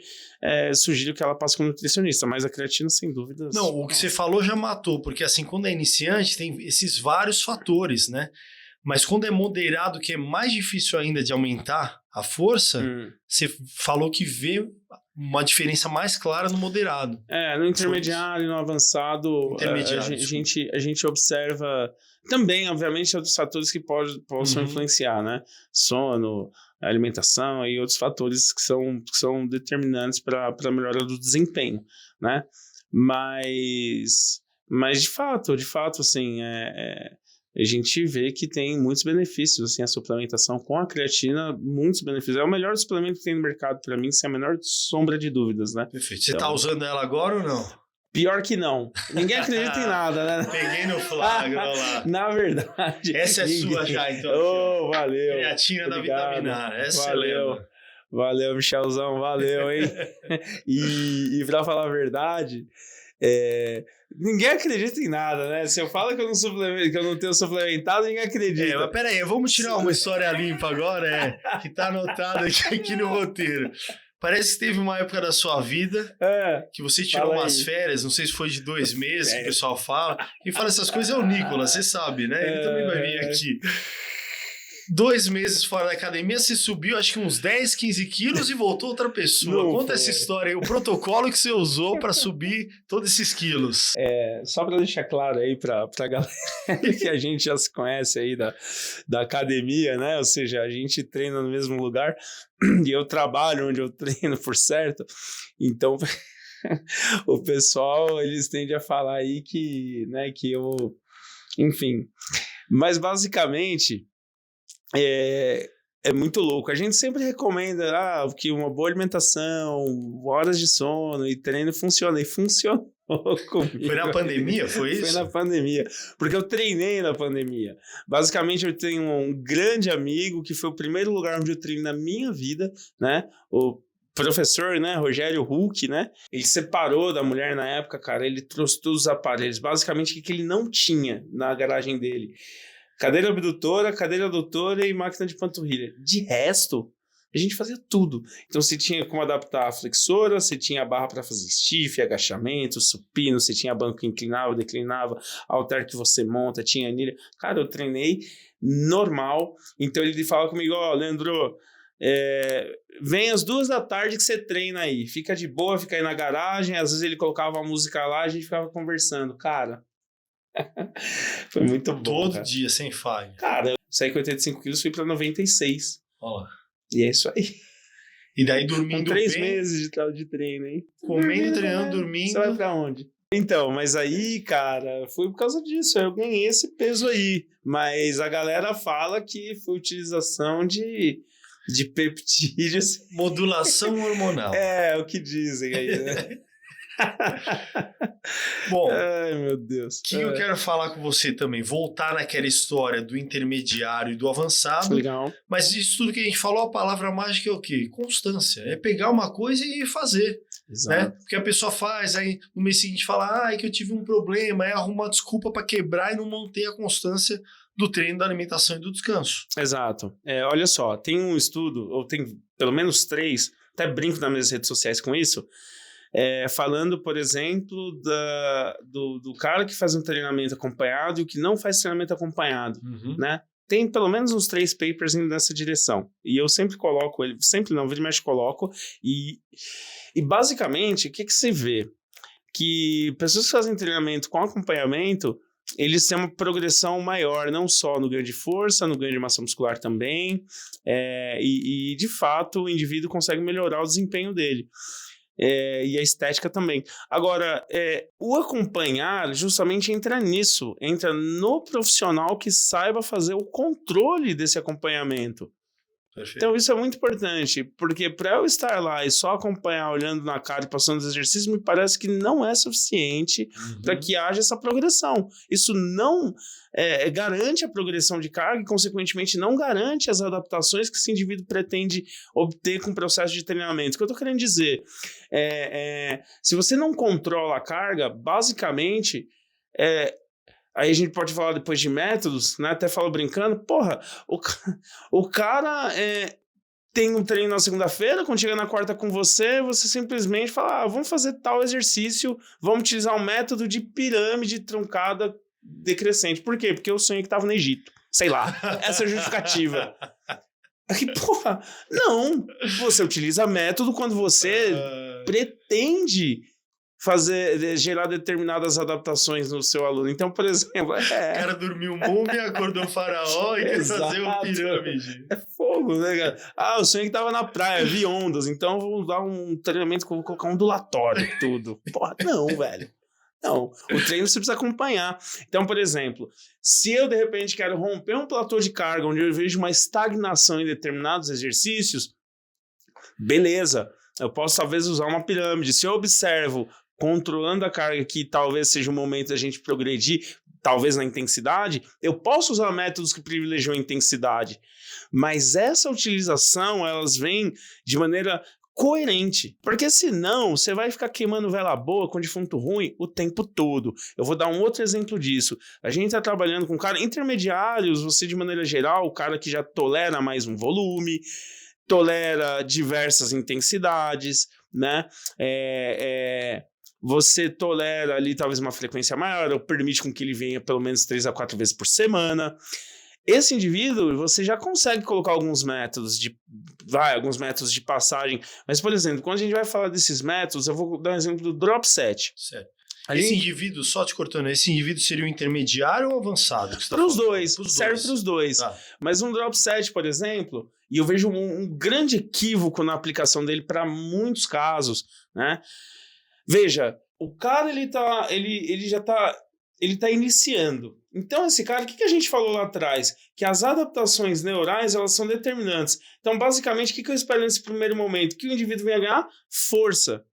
sugiro que ela passe com o nutricionista, mas a creatina, sem dúvidas... Não, o que você falou já matou, porque assim, quando é iniciante, tem esses vários fatores, né? Mas quando é moderado, que é mais difícil ainda de aumentar a força, você falou que vê uma diferença mais clara no moderado. No intermediário, no avançado, a gente observa também, obviamente, outros fatores que possam influenciar, né? Sono, alimentação e outros fatores que são determinantes para a melhora do desempenho, né? Mas de fato, assim, a gente vê que tem muitos benefícios, assim, a suplementação com a creatina, muitos benefícios. É o melhor suplemento que tem no mercado para mim, sem a menor sombra de dúvidas, né? Perfeito. Você tá usando ela agora ou não? Pior que não. Ninguém acredita em nada, né? Peguei no flagra, olha lá. Na verdade. Essa é sua já, então. Valeu. Creatina da Vitaminar. Essa valeu. Valeu, Michelzão, valeu, hein? E pra falar a verdade... ninguém acredita em nada, né? Se eu falo que eu não tenho suplementado, ninguém acredita. Mas peraí, vamos tirar uma história limpa agora, que tá anotado aqui no roteiro. Parece que teve uma época da sua vida que você tirou umas férias, não sei se foi de 2 meses, que o pessoal fala. Quem fala essas coisas é o Nicolas, você sabe, né? Ele também vai vir aqui. 2 meses fora da academia, você subiu acho que uns 10, 15 quilos e voltou outra pessoa. Conta essa história aí, o protocolo que você usou para subir todos esses quilos. Só para deixar claro aí para galera que a gente já se conhece aí da academia, né? Ou seja, a gente treina no mesmo lugar e eu trabalho onde eu treino, por certo. Então, o pessoal, eles tendem a falar aí que, né, que eu... Enfim, mas basicamente... É muito louco. A gente sempre recomenda que uma boa alimentação, horas de sono e treino funciona. E funcionou comigo. Foi na pandemia? Foi isso? Foi na pandemia. Porque eu treinei na pandemia. Basicamente, eu tenho um grande amigo que foi o primeiro lugar onde eu treinei na minha vida, né? O professor, né, Rogério Huck, né, ele separou da mulher na época, cara, ele trouxe todos os aparelhos. Basicamente, o que ele não tinha na garagem dele? Cadeira abdutora, cadeira adutora e máquina de panturrilha. De resto, a gente fazia tudo. Então, você tinha como adaptar a flexora, você tinha a barra para fazer stiff, agachamento, supino, você tinha banco que inclinava, declinava, halter que você monta, tinha anilha. Cara, eu treinei normal. Então, ele fala comigo, Leandro, vem às 2 da tarde que você treina aí. Fica de boa, fica aí na garagem. Às vezes ele colocava uma música lá, a gente ficava conversando. Cara... Foi muito bom. Todo dia, sem falha. Cara, eu saí com 85 quilos, fui pra 96. Olha lá. E é isso aí. E daí dormindo com 3 bem, meses de treino, hein? Comendo, treinando, dormindo. Você vai pra onde? Então, mas aí, cara, foi por causa disso. Eu ganhei esse peso aí. Mas a galera fala que foi utilização de peptídeos. Modulação hormonal. É, o que dizem aí, né? Bom, ai, meu Deus. O que eu quero falar com você também? Voltar naquela história do intermediário e do avançado. Legal. Mas isso tudo que a gente falou, a palavra mágica é o quê? Constância. É pegar uma coisa e fazer. Exato. Né? Porque a pessoa faz, aí no mês seguinte fala, é que eu tive um problema, aí arruma uma desculpa para quebrar e não manter a constância do treino, da alimentação e do descanso. Exato. Olha só, tem um estudo, ou tem pelo menos 3, até brinco nas minhas redes sociais com isso, falando, por exemplo, do cara que faz um treinamento acompanhado e o que não faz treinamento acompanhado, né? Tem pelo menos uns 3 papers indo nessa direção. E eu sempre coloco ele, sempre não, vira e mexe coloco. E basicamente, o que se vê? Que pessoas que fazem treinamento com acompanhamento, eles têm uma progressão maior, não só no ganho de força, no ganho de massa muscular também. E de fato, o indivíduo consegue melhorar o desempenho dele. E a estética também. Agora, o acompanhar justamente entra nisso, entra no profissional que saiba fazer o controle desse acompanhamento. Perfeito. Então isso é muito importante, porque para eu estar lá e só acompanhar olhando na cara e passando os exercícios, me parece que não é suficiente para que haja essa progressão. Isso não garante a progressão de carga e, consequentemente, não garante as adaptações que esse indivíduo pretende obter com o processo de treinamento. O que eu estou querendo dizer? Se você não controla a carga, basicamente... Aí a gente pode falar depois de métodos, né? Até falo brincando, porra, o cara tem um treino na segunda-feira, quando chega na quarta com você simplesmente fala, vamos fazer tal exercício, vamos utilizar um método de pirâmide truncada decrescente. Por quê? Porque eu sonhei que estava no Egito. Sei lá, essa é a justificativa. Aqui, porra, não. Você utiliza método quando você pretende gerar determinadas adaptações no seu aluno. Então, por exemplo... O cara dormiu múmia, acordou faraó e quer fazer uma pirâmide. É fogo, né, cara? Eu sonhei que tava na praia, vi ondas, então vou dar um treinamento, vou colocar um ondulatório e tudo. Porra, não, velho. Não, o treino você precisa acompanhar. Então, por exemplo, se eu, de repente, quero romper um platô de carga, onde eu vejo uma estagnação em determinados exercícios, beleza, eu posso talvez usar uma pirâmide. Se eu observo controlando a carga, que talvez seja o momento da gente progredir, talvez na intensidade, eu posso usar métodos que privilegiam a intensidade, mas essa utilização, elas vêm de maneira coerente, porque senão você vai ficar queimando vela boa com defunto ruim o tempo todo. Eu vou dar um outro exemplo disso. A gente está trabalhando com cara intermediários, você de maneira geral, o cara que já tolera mais um volume, tolera diversas intensidades, né? Você tolera ali talvez uma frequência maior, ou permite com que ele venha pelo menos 3 a 4 vezes por semana. Esse indivíduo, você já consegue colocar alguns métodos de passagem. Mas, por exemplo, quando a gente vai falar desses métodos, eu vou dar um exemplo do drop set. Certo. Esse indivíduo, só te cortando, esse indivíduo seria o intermediário ou avançado? Para os dois, serve para os dois. Tá. Mas um drop set, por exemplo, e eu vejo um grande equívoco na aplicação dele para muitos casos, né? Veja, o cara ele tá iniciando. Então, esse cara, o que a gente falou lá atrás? Que as adaptações neurais, elas são determinantes. Então, basicamente, o que eu espero nesse primeiro momento? Que o indivíduo venha ganhar força.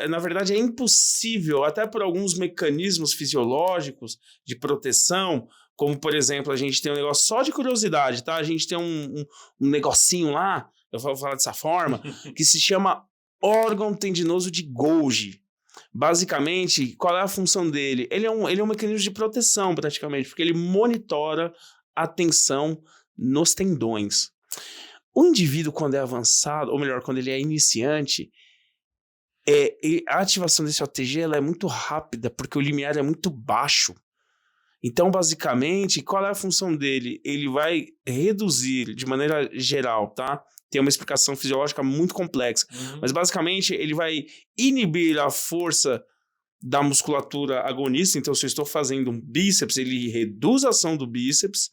Na verdade, é impossível, até por alguns mecanismos fisiológicos de proteção, como, por exemplo, a gente tem um negócio só de curiosidade, tá? A gente tem um negocinho lá, eu vou falar dessa forma, que se chama órgão tendinoso de Golgi. Basicamente, qual é a função dele? Ele é um mecanismo de proteção, praticamente, porque ele monitora a tensão nos tendões. O indivíduo, quando é avançado, ou melhor, quando ele é iniciante, a ativação desse OTG ela é muito rápida, porque o limiar é muito baixo. Então, basicamente, qual é a função dele? Ele vai reduzir, de maneira geral, tá? Tem uma explicação fisiológica muito complexa. Mas, basicamente, ele vai inibir a força da musculatura agonista. Então, se eu estou fazendo um bíceps, ele reduz a ação do bíceps,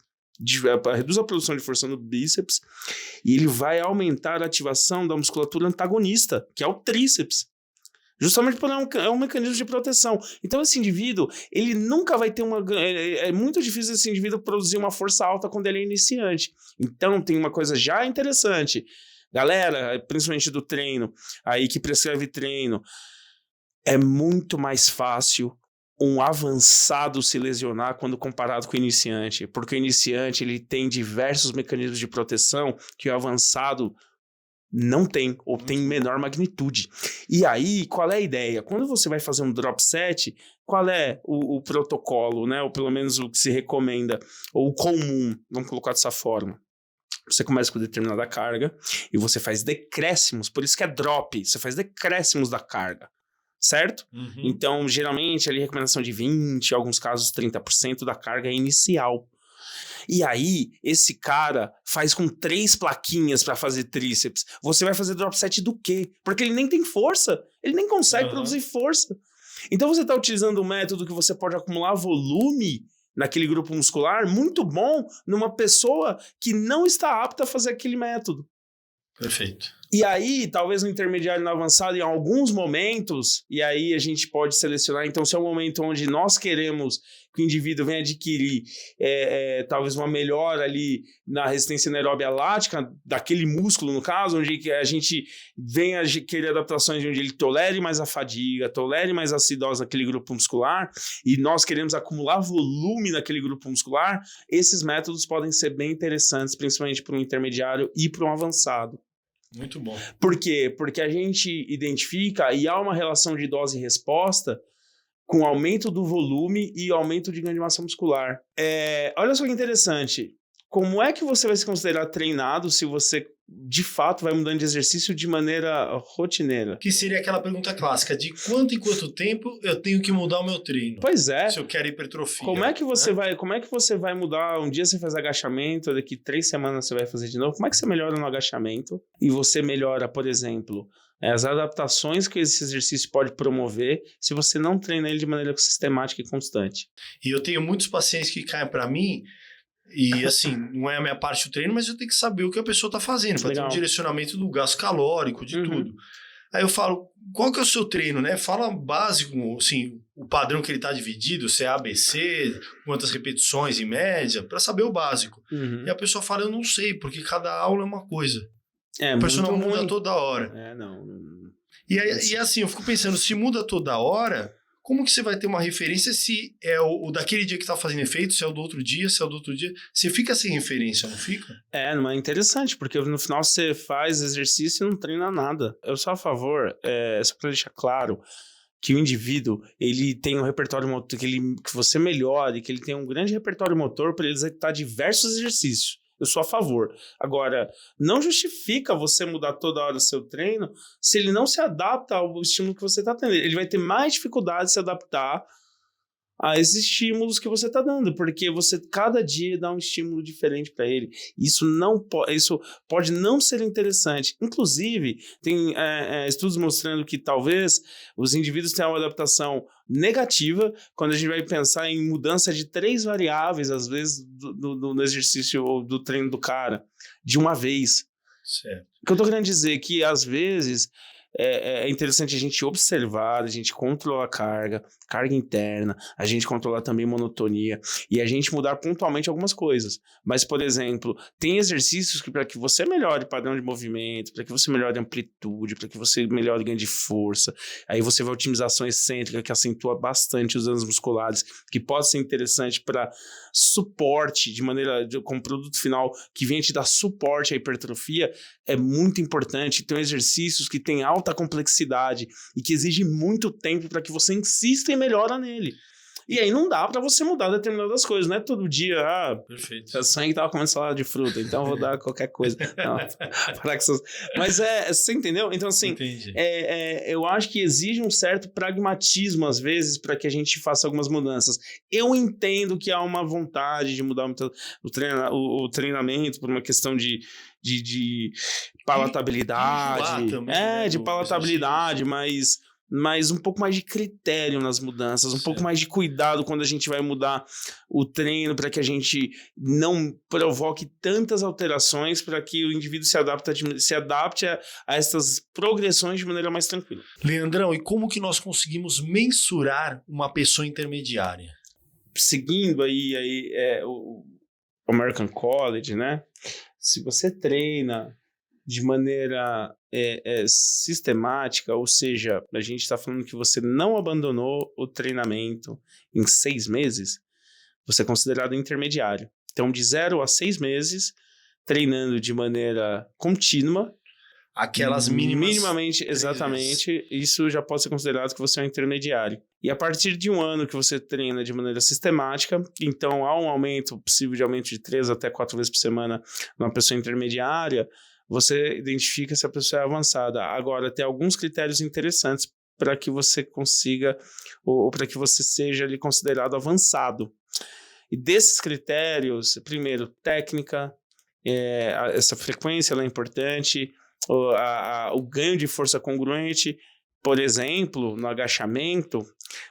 reduz a produção de força no bíceps, e ele vai aumentar a ativação da musculatura antagonista, que é o tríceps. Justamente porque é um mecanismo de proteção. Então, esse indivíduo, ele nunca vai ter é muito difícil esse indivíduo produzir uma força alta quando ele é iniciante. Então, tem uma coisa já interessante. Galera, principalmente do treino, aí que prescreve treino, é muito mais fácil um avançado se lesionar quando comparado com o iniciante. Porque o iniciante, ele tem diversos mecanismos de proteção que o avançado não tem, ou tem menor magnitude. E aí, qual é a ideia? Quando você vai fazer um drop set, qual é o protocolo, né? Ou pelo menos o que se recomenda, ou o comum, vamos colocar dessa forma. Você começa com determinada carga e você faz decréscimos, por isso que é drop, você faz decréscimos da carga, certo? Então, geralmente, ali recomendação de 20%, em alguns casos 30% da carga inicial. E aí, esse cara faz com 3 plaquinhas para fazer tríceps. Você vai fazer drop set do quê? Porque ele nem tem força. Ele nem consegue produzir força. Então, você está utilizando um método que você pode acumular volume naquele grupo muscular muito bom numa pessoa que não está apta a fazer aquele método. Perfeito. E aí, talvez no intermediário e no avançado, em alguns momentos, e aí a gente pode selecionar, então, se é um momento onde nós queremos que o indivíduo venha adquirir talvez uma melhora ali na resistência anaeróbia lática, daquele músculo, no caso, onde a gente venha querer adaptações onde ele tolere mais a fadiga, tolere mais a acidose naquele grupo muscular, e nós queremos acumular volume naquele grupo muscular, esses métodos podem ser bem interessantes, principalmente para um intermediário e para um avançado. Muito bom. Por quê? Porque a gente identifica e há uma relação de dose e resposta com aumento do volume e aumento de ganho de massa muscular. Olha só que interessante. Como é que você vai se considerar treinado se você, de fato, vai mudando de exercício de maneira rotineira? Que seria aquela pergunta clássica, de quanto em quanto tempo eu tenho que mudar o meu treino? Pois é. Se eu quero hipertrofia. Como é que você vai mudar? Um dia você faz agachamento, daqui 3 semanas você vai fazer de novo. Como é que você melhora no agachamento? E você melhora, por exemplo, as adaptações que esse exercício pode promover se você não treina ele de maneira sistemática e constante. E eu tenho muitos pacientes que caem para mim. E assim, não é a minha parte do treino, mas eu tenho que saber o que a pessoa está fazendo, para ter um direcionamento do gasto calórico, de tudo. Aí eu falo, qual que é o seu treino, né? Fala básico, assim, o padrão que ele está dividido, se é ABC, quantas repetições em média, para saber o básico. E a pessoa fala, eu não sei, porque cada aula é uma coisa. A pessoa não muda toda hora. E assim, eu fico pensando, se muda toda hora, como que você vai ter uma referência se é o daquele dia que tá fazendo efeito, se é o do outro dia, se é o do outro dia? Você fica sem referência, não fica? Não é interessante, porque no final você faz exercício e não treina nada. Eu sou a favor, só para deixar claro, que o indivíduo, ele tem um repertório motor, que você melhore, que ele tem um grande repertório motor para ele executar diversos exercícios. Eu sou a favor. Agora, não justifica você mudar toda hora o seu treino se ele não se adapta ao estímulo que você está tendo. Ele vai ter mais dificuldade de se adaptar a esses estímulos que você está dando, porque você cada dia dá um estímulo diferente para ele. Isso pode não ser interessante. Inclusive, tem estudos mostrando que talvez os indivíduos tenham uma adaptação negativa quando a gente vai pensar em mudança de 3 variáveis, às vezes, no exercício ou do treino do cara, de uma vez. Certo. O que eu estou querendo dizer é que, às vezes, é interessante a gente observar, a gente controlar a carga interna, a gente controlar também monotonia e a gente mudar pontualmente algumas coisas. Mas, por exemplo, tem exercícios que para que você melhore padrão de movimento, para que você melhore amplitude, para que você melhore ganho de força, aí você vai otimização excêntrica, que acentua bastante os danos musculares, que pode ser interessante para suporte, com produto final que venha te dar suporte à hipertrofia, é muito importante. Tem exercícios que têm alta complexidade e que exigem muito tempo para que você insista e melhora nele. E aí não dá para você mudar determinadas coisas, não é todo dia, perfeito. Seu sangue tava comendo salada de fruta, então eu vou dar qualquer coisa. Não, mas você entendeu? Então assim, eu acho que exige um certo pragmatismo às vezes para que a gente faça algumas mudanças. Eu entendo que há uma vontade de mudar o treinamento por uma questão de palatabilidade, de palatabilidade, mas um pouco mais de critério nas mudanças, um pouco mais de cuidado quando a gente vai mudar o treino para que a gente não provoque tantas alterações para que o indivíduo se adapte a essas progressões de maneira mais tranquila. Leandrão, e como que nós conseguimos mensurar uma pessoa intermediária? Seguindo aí o American College, né? Se você treina de maneira sistemática, ou seja, a gente está falando que você não abandonou o treinamento em 6 meses, você é considerado intermediário. Então, de 0 a 6 meses, treinando de maneira contínua, aquelas minimamente, exatamente, isso já pode ser considerado que você é um intermediário. E a partir de 1 ano que você treina de maneira sistemática, então há um aumento, possível de aumento de 3 até 4 vezes por semana numa pessoa intermediária, você identifica se a pessoa é avançada. Agora, tem alguns critérios interessantes para que você consiga, ou para que você seja ali considerado avançado. E desses critérios, primeiro, técnica, essa frequência ela é importante, o ganho de força congruente. Por exemplo, no agachamento,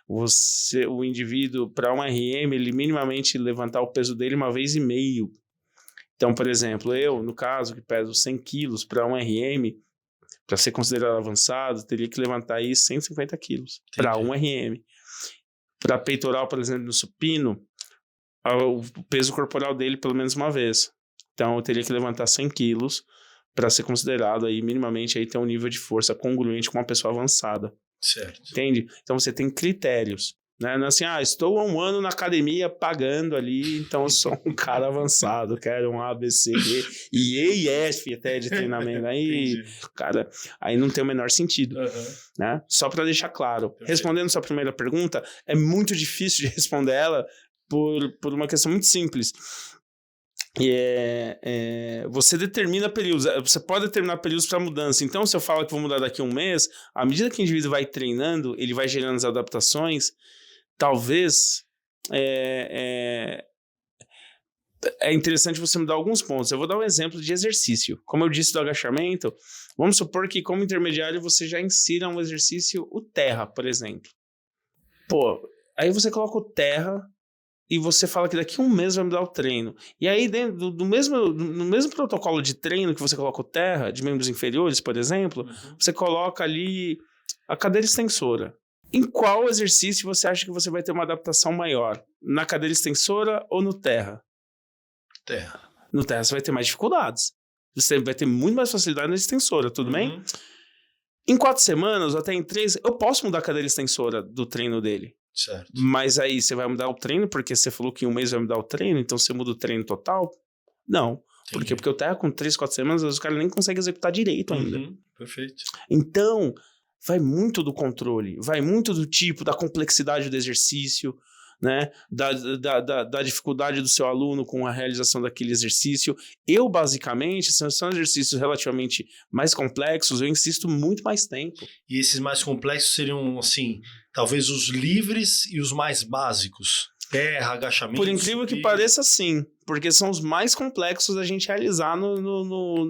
o indivíduo, para um RM, ele minimamente levantar o peso dele 1,5 vezes. Então, por exemplo, eu, no caso, que peso 100 quilos para um RM, para ser considerado avançado, teria que levantar aí 150 quilos para um RM. Para peitoral, por exemplo, no supino, o peso corporal dele pelo menos 1 vez. Então, eu teria que levantar 100 quilos para ser considerado aí minimamente aí ter um nível de força congruente com uma pessoa avançada. Certo. Entende? Então, você tem critérios. Né? Não é assim, estou há 1 ano na academia pagando ali, então eu sou um cara avançado, quero um A, B, C, D, e E e F até de treinamento. Aí, cara, aí não tem o menor sentido. Né? Só para deixar claro. Perfeito. Respondendo sua primeira pergunta, é muito difícil de responder ela por uma questão muito simples. Você determina períodos, você pode determinar períodos para mudança. Então, se eu falo que vou mudar daqui a 1 mês, à medida que o indivíduo vai treinando, ele vai gerando as adaptações. Talvez é interessante você mudar alguns pontos. Eu vou dar um exemplo de exercício. Como eu disse do agachamento, vamos supor que como intermediário você já insira um exercício, o terra, por exemplo. Aí você coloca o terra e você fala que daqui a 1 mês vai mudar o treino. E aí dentro no mesmo protocolo de treino que você coloca o terra, de membros inferiores, por exemplo, você coloca ali a cadeira extensora. Em qual exercício você acha que você vai ter uma adaptação maior? Na cadeira extensora ou no terra? Terra. No terra você vai ter mais dificuldades. Você vai ter muito mais facilidade na extensora, tudo bem? Em 4 semanas, ou até em 3, eu posso mudar a cadeira extensora do treino dele. Certo. Mas aí você vai mudar o treino porque você falou que em 1 mês vai mudar o treino, então você muda o treino total? Não. Por quê? Porque o terra com 3, 4 semanas, os caras nem conseguem executar direito ainda. Perfeito. Então, vai muito do controle, vai muito do tipo, da complexidade do exercício, né? Da dificuldade do seu aluno com a realização daquele exercício. Eu, basicamente, são exercícios relativamente mais complexos, eu insisto muito mais tempo. E esses mais complexos seriam, assim, talvez os livres e os mais básicos. Terra, agachamento... Por incrível que pareça, sim. Porque são os mais complexos da gente realizar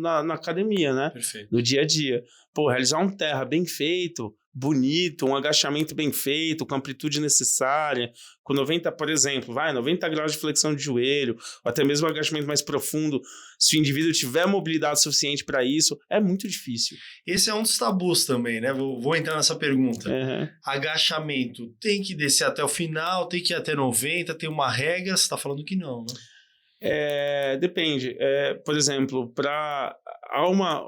na academia, né? Perfeito. No dia a dia. Pô, realizar um terra bem feito, bonito, um agachamento bem feito, com a amplitude necessária, com 90, por exemplo, 90 graus de flexão de joelho, ou até mesmo um agachamento mais profundo, se o indivíduo tiver mobilidade suficiente para isso, é muito difícil. Esse é um dos tabus também, né? Vou entrar nessa pergunta. Uhum. Agachamento, tem que descer até o final, tem que ir até 90, tem uma regra, você tá falando que não, né? Depende. Por exemplo, há uma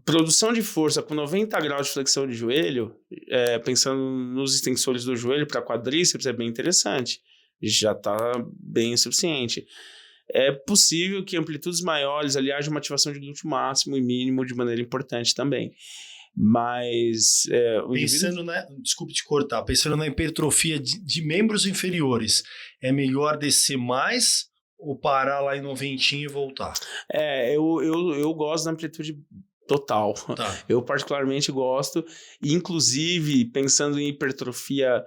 produção de força com 90 graus de flexão de joelho, pensando nos extensores do joelho para quadríceps, é bem interessante. Já está bem suficiente. É possível que amplitudes maiores, ali, haja uma ativação de glúteo máximo e mínimo de maneira importante também. Mas... Desculpe te cortar, pensando na hipertrofia de membros inferiores, é melhor descer mais ou parar lá em 90 e voltar? Eu gosto da amplitude total. Tá. Eu particularmente gosto, inclusive pensando em hipertrofia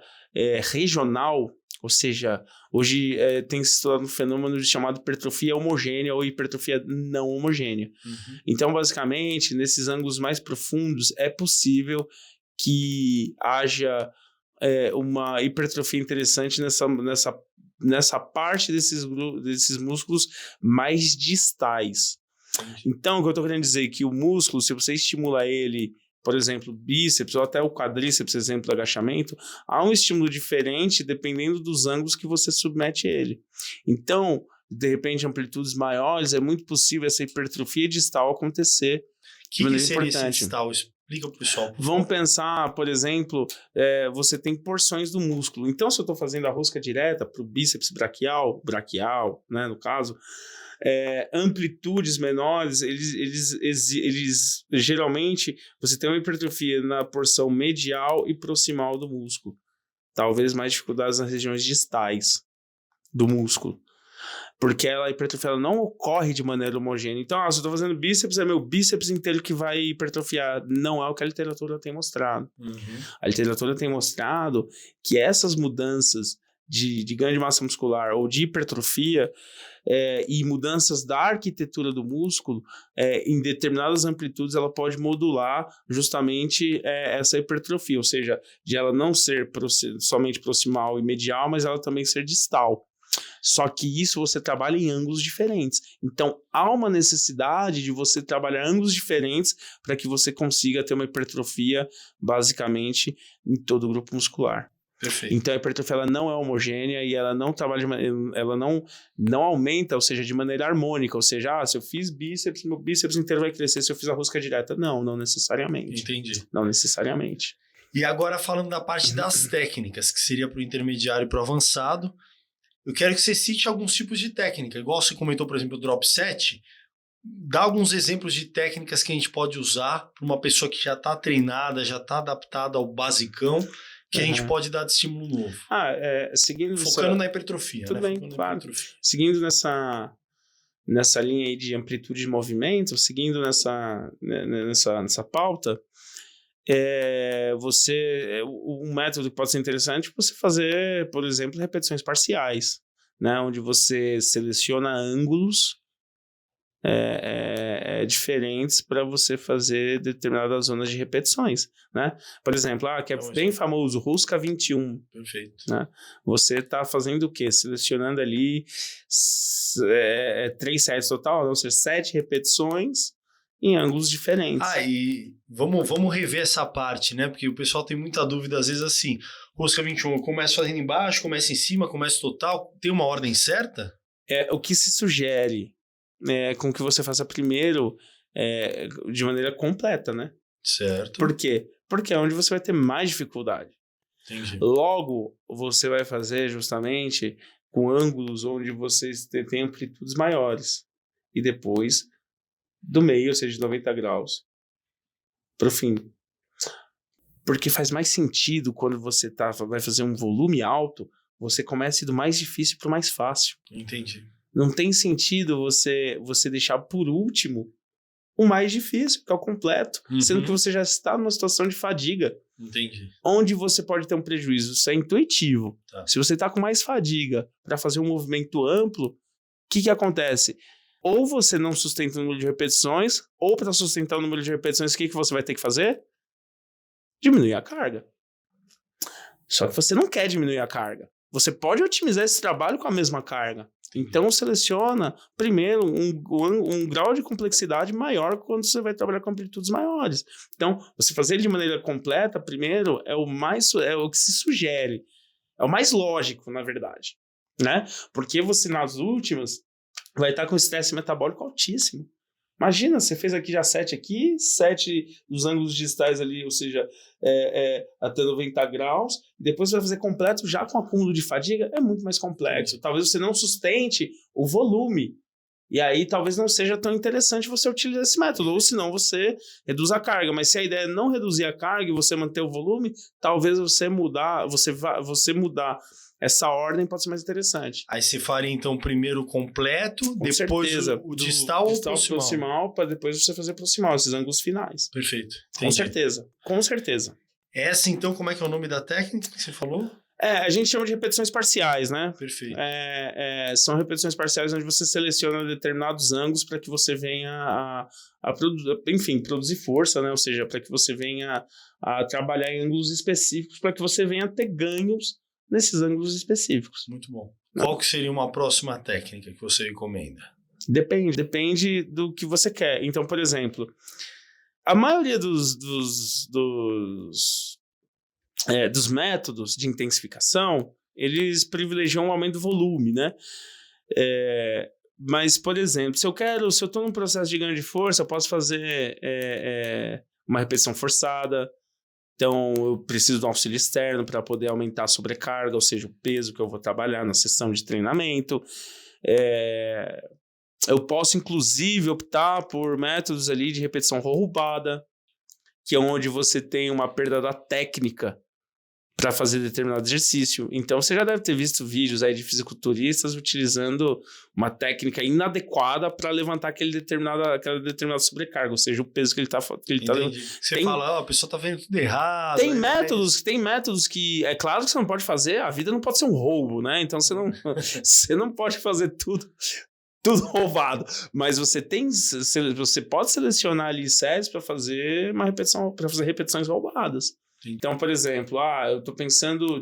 regional, ou seja, hoje tem se estudado um fenômeno chamado hipertrofia homogênea ou hipertrofia não homogênea. Uhum. Então, basicamente, nesses ângulos mais profundos, é possível que haja uma hipertrofia interessante nessa parte desses músculos mais distais. Então, o que eu estou querendo dizer é que o músculo, se você estimula ele, por exemplo, bíceps ou até o quadríceps, exemplo do agachamento, há um estímulo diferente dependendo dos ângulos que você submete ele. Então, de repente, amplitudes maiores, é muito possível essa hipertrofia distal acontecer. Que seria esse distal? Explica para o pessoal. Vamos pensar, por exemplo, você tem porções do músculo. Então, se eu estou fazendo a rosca direta para o bíceps braquial, né, no caso, amplitudes menores, eles geralmente, você tem uma hipertrofia na porção medial e proximal do músculo. Talvez mais dificuldades nas regiões distais do músculo. Porque a hipertrofia não ocorre de maneira homogênea. Então, se eu estou fazendo bíceps, é meu bíceps inteiro que vai hipertrofiar. Não é o que a literatura tem mostrado. Uhum. A literatura tem mostrado que essas mudanças de ganho de massa muscular ou de hipertrofia e mudanças da arquitetura do músculo, em determinadas amplitudes, ela pode modular justamente essa hipertrofia, ou seja, de ela não ser somente proximal e medial, mas ela também ser distal. Só que isso você trabalha em ângulos diferentes. Então, há uma necessidade de você trabalhar ângulos diferentes para que você consiga ter uma hipertrofia, basicamente, em todo o grupo muscular. Perfeito. Então, a hipertrofia ela não é homogênea e ela não trabalha, ela não aumenta, ou seja, de maneira harmônica. Ou seja, se eu fiz bíceps, meu bíceps inteiro vai crescer se eu fiz a rosca direta. Não necessariamente. Entendi. Não necessariamente. E agora, falando da parte das técnicas, que seria para o intermediário e para o avançado, eu quero que você cite alguns tipos de técnica. Igual você comentou, por exemplo, o drop set. Dá alguns exemplos de técnicas que a gente pode usar para uma pessoa que já está treinada, já está adaptada ao basicão, que a gente pode dar de estímulo novo. Focando na hipertrofia. Tudo bem, claro. Seguindo nessa linha aí de amplitude de movimento, seguindo nessa pauta, um método que pode ser interessante é você fazer, por exemplo, repetições parciais, né, onde você seleciona ângulos diferentes para você fazer determinadas zonas de repetições, né? Por exemplo, que é bem famoso, rosca 21. Perfeito. Né? Você está fazendo o quê? Selecionando ali 3 sets total, ou seja, 7 repetições em ângulos diferentes. E vamos rever essa parte, né? Porque o pessoal tem muita dúvida, às vezes, assim, rosca 21, eu começo fazendo embaixo, começo em cima, começo total, tem uma ordem certa? O que se sugere com que você faça primeiro de maneira completa, né? Certo. Por quê? Porque é onde você vai ter mais dificuldade. Entendi. Logo, você vai fazer justamente com ângulos onde você tem amplitudes maiores. E depois, do meio, ou seja, de 90 graus, para o fim. Porque faz mais sentido quando você vai fazer um volume alto, você começa do mais difícil para o mais fácil. Entendi. Não tem sentido você deixar por último o mais difícil, que é o completo, sendo que você já está numa situação de fadiga. Entendi. Onde você pode ter um prejuízo? Isso é intuitivo. Tá. Se você está com mais fadiga para fazer um movimento amplo, o que acontece? Ou você não sustenta o número de repetições, ou para sustentar o número de repetições, o que você vai ter que fazer? Diminuir a carga. Só que você não quer diminuir a carga. Você pode otimizar esse trabalho com a mesma carga. Então, seleciona, primeiro, um grau de complexidade maior quando você vai trabalhar com amplitudes maiores. Então, você fazer ele de maneira completa, primeiro, é o que se sugere. É o mais lógico, na verdade. Né? Porque você, nas últimas, vai estar com estresse metabólico altíssimo. Imagina, você fez aqui já 7 aqui, 7 dos ângulos distais ali, ou seja, até 90 graus, e depois você vai fazer completo já com acúmulo de fadiga, é muito mais complexo. Talvez você não sustente o volume, e aí talvez não seja tão interessante você utilizar esse método, ou senão você reduz a carga. Mas se a ideia é não reduzir a carga e você manter o volume, talvez você mudar essa ordem pode ser mais interessante. Aí você faria, então, primeiro o completo, Com depois certeza, o distal ou proximal? Para depois você fazer proximal, esses ângulos finais. Perfeito. Entendi. Com certeza. Essa, então, como é que é o nome da técnica que você falou? A gente chama de repetições parciais, né? Perfeito. São repetições parciais onde você seleciona determinados ângulos para que você venha a produzir força, né? Ou seja, para que você venha a trabalhar em ângulos específicos, para que você venha a ter ganhos nesses ângulos específicos. Muito bom. Qual que seria uma próxima técnica que você recomenda? Depende do que você quer. Então, por exemplo, a maioria dos métodos de intensificação, eles privilegiam o aumento do volume, né? Mas, por exemplo, se eu estou num processo de ganho de força, eu posso fazer uma repetição forçada. Então, eu preciso de um auxílio externo para poder aumentar a sobrecarga, ou seja, o peso que eu vou trabalhar na sessão de treinamento. Eu posso, inclusive, optar por métodos ali de repetição roubada, que é onde você tem uma perda da técnica para fazer determinado exercício. Então, você já deve ter visto vídeos aí de fisiculturistas utilizando uma técnica inadequada para levantar aquela determinada sobrecarga, ou seja, o peso que ele está Entendi. Você fala, a pessoa está vendo tudo errado. Tem métodos que, é claro que você não pode fazer, a vida não pode ser um roubo, né? Então, você não pode fazer tudo roubado, mas você pode selecionar ali séries para fazer uma repetição, para fazer repetições roubadas. Então, por exemplo, eu estou pensando,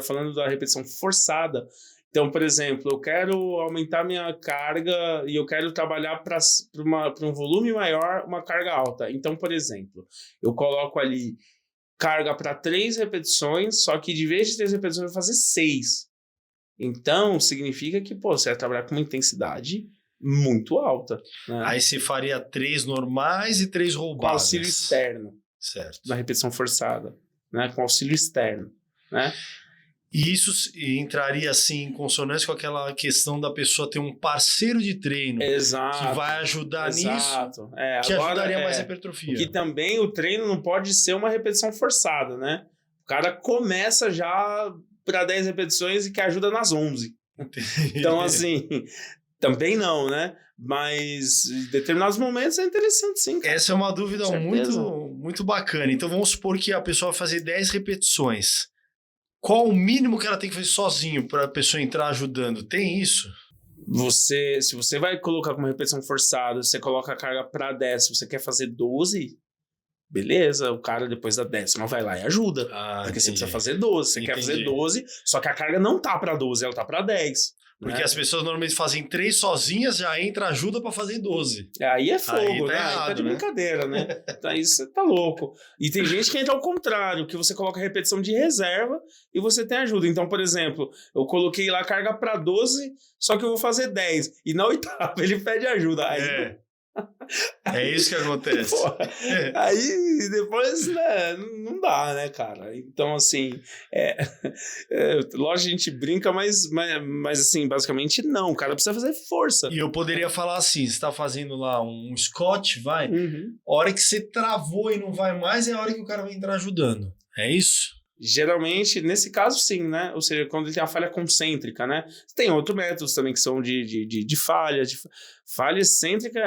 falando da repetição forçada. Então, por exemplo, eu quero aumentar minha carga e eu quero trabalhar para um volume maior, uma carga alta. Então, por exemplo, eu coloco ali carga para 3 repetições, só que de vez de 3 repetições eu vou fazer 6. Então, significa que você vai trabalhar com uma intensidade muito alta. Né? Aí você faria 3 normais e 3 roubadas. Com auxílio externo. Certo. Na repetição forçada. Né? Com auxílio externo. Né? E isso entraria, assim, em consonância com aquela questão da pessoa ter um parceiro de treino. Exato. Que vai ajudar nisso. Que agora, ajudaria mais a hipertrofia. Porque também o treino não pode ser uma repetição forçada, né? O cara começa já para 10 repetições e que ajuda nas 11. Então, assim, também não, né? Mas em determinados momentos é interessante, sim. Cara. Essa é uma dúvida muito, muito bacana. Então, vamos supor que a pessoa vai fazer 10 repetições. Qual o mínimo que ela tem que fazer sozinho para a pessoa entrar ajudando? Tem isso? Se você vai colocar como repetição forçada, você coloca a carga para 10, se você quer fazer 12... Beleza, o cara depois da 10ª vai lá e ajuda. Porque você precisa fazer 12. Você quer fazer 12, só que a carga não tá pra 12, ela tá pra 10. Porque as pessoas normalmente fazem 3 sozinhas, já entra ajuda pra fazer 12. Aí é fogo, aí tá né? errado, aí tá de brincadeira, né? Aí você tá louco. E tem gente que entra ao contrário, que você coloca repetição de reserva e você tem ajuda. Então, por exemplo, eu coloquei lá carga pra 12, só que eu vou fazer 10. E na 8ª ele pede ajuda. Aí é isso que acontece. Aí depois, né, não dá, né, cara? Então, assim, lógico, a gente brinca, mas assim, basicamente não. O cara precisa fazer força. E eu poderia falar assim, você tá fazendo lá um Scott, vai, a hora que você travou e não vai mais é a hora que o cara vai entrar ajudando. É isso? Geralmente, nesse caso, sim, né? Ou seja, quando ele tem a falha concêntrica, né? Tem outros métodos também que são de falha. Falha excêntrica,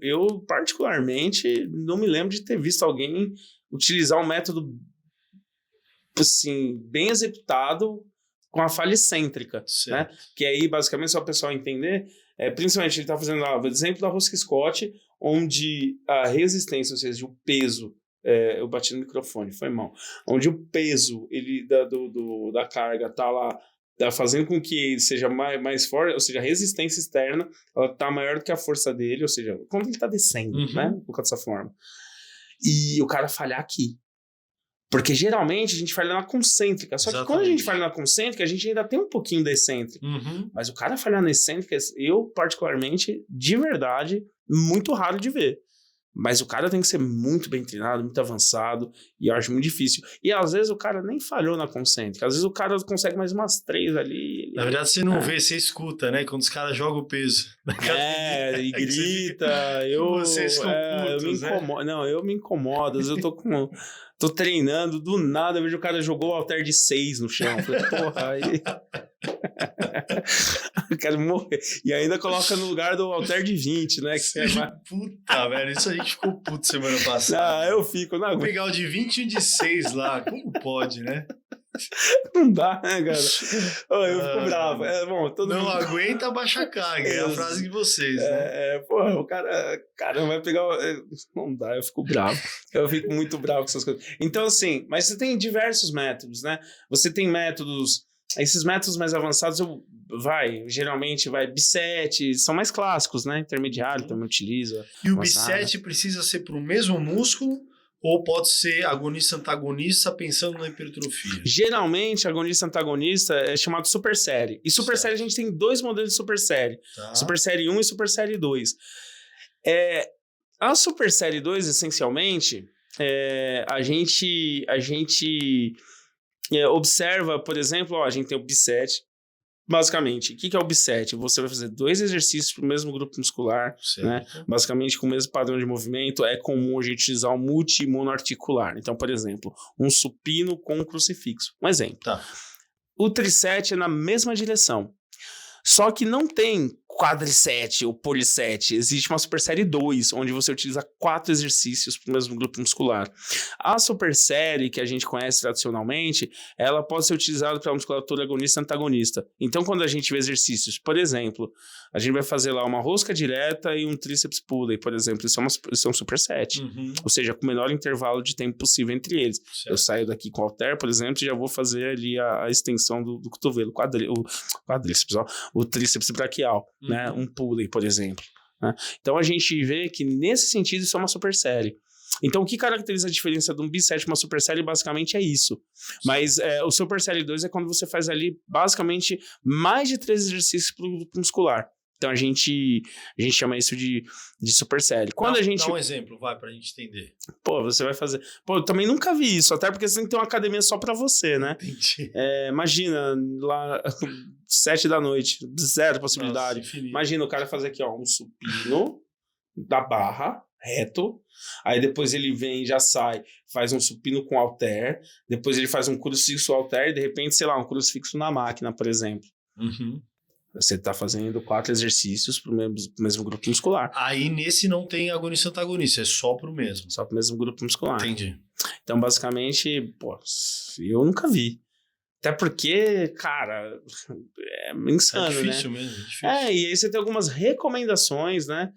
eu particularmente não me lembro de ter visto alguém utilizar um método assim, bem executado com a falha excêntrica, né? Que aí, basicamente, só o pessoal entender, principalmente ele está fazendo lá o exemplo da rosca Scott, onde a resistência, ou seja, o peso, eu bati no microfone, foi mal, onde o peso da carga está lá, tá fazendo com que ele seja mais forte, ou seja, a resistência externa ela está maior do que a força dele, ou seja, quando ele está descendo, né? Por causa dessa forma. E o cara falhar aqui. Porque geralmente a gente falha na concêntrica. Só que quando a gente falha na concêntrica, a gente ainda tem um pouquinho da excêntrica. Mas o cara falhar na excêntrica, eu, particularmente, de verdade, muito raro de ver. Mas o cara tem que ser muito bem treinado, muito avançado, e eu acho muito difícil. E às vezes o cara nem falhou na concêntrica, às vezes o cara consegue mais umas 3 ali. Na verdade, você não vê, você escuta, né? Quando os caras jogam o peso. E grita, Vocês ficam putos, eu me incomodo. Não, eu me incomodo, às vezes eu tô treinando, do nada eu vejo o cara jogou o halter de 6 no chão. Eu falei, porra, aí... Eu quero morrer. E ainda coloca no lugar do halter de 20, né? Puta, velho, isso a gente ficou puto semana passada. Eu fico, não. Vou pegar o de 20 e o de 6 lá. Como pode, né? Não dá, né, cara? Eu fico bravo. Bom, não aguenta, baixa a carga. É a frase de vocês, né? Porra, o cara vai pegar... Não dá, eu fico bravo. Eu fico muito bravo com essas coisas. Então, assim, mas você tem diversos métodos, né? Você tem métodos... Esses métodos mais avançados, geralmente B7, são mais clássicos, né? Intermediário também utiliza. E o B7 precisa ser para o mesmo músculo ou pode ser agonista-antagonista pensando na hipertrofia? Geralmente, agonista-antagonista é chamado super série. E super série a gente tem 2 modelos de super série. Tá. Super série 1 e super série 2. A super série 2, essencialmente, a gente observa, por exemplo, a gente tem o B7. Basicamente, o que é o B7? Você vai fazer 2 exercícios para o mesmo grupo muscular, né? Basicamente com o mesmo padrão de movimento. É comum a gente utilizar o multi-monoarticular. Então, por exemplo, um supino com um crucifixo. Um exemplo. Tá. O triset é na mesma direção. Só que não tem quadriset ou poliset. Existe uma super série 2, onde você utiliza 4 exercícios para o mesmo grupo muscular. A super série, que a gente conhece tradicionalmente, ela pode ser utilizada para musculatura agonista e antagonista. Então, quando a gente vê exercícios, por exemplo, a gente vai fazer lá uma rosca direta e um tríceps pulley, por exemplo, isso é um super set. Ou seja, com o menor intervalo de tempo possível entre eles. Certo. Eu saio daqui com o halter, por exemplo, e já vou fazer ali a extensão do cotovelo, o tríceps braquial. Né? Um pulley, por exemplo. Né? Então a gente vê que nesse sentido isso é uma super série. Então o que caracteriza a diferença de um B7 e uma super série basicamente é isso. Mas o super série 2 é quando você faz ali basicamente mais de 3 exercícios para o grupo muscular. Então a gente chama isso de super série. Quando dá um exemplo, pra gente entender. Você vai fazer... eu também nunca vi isso, até porque você tem que ter uma academia só pra você, né? Entendi. Imagina, lá 7 da noite, 0 possibilidade. Nossa, imagina o cara fazer aqui, um supino da barra, reto. Aí depois ele vem, já sai, faz um supino com halter. Depois ele faz um crucifixo halter e de repente, sei lá, um crucifixo na máquina, por exemplo. Você está fazendo 4 exercícios para o mesmo grupo muscular. Aí nesse não tem agonista-antagonista, é só para o mesmo. Só para o mesmo grupo muscular. Entendi. Então, basicamente, eu nunca vi. Até porque, cara, é insano, né? É difícil mesmo, é difícil. E aí você tem algumas recomendações, né?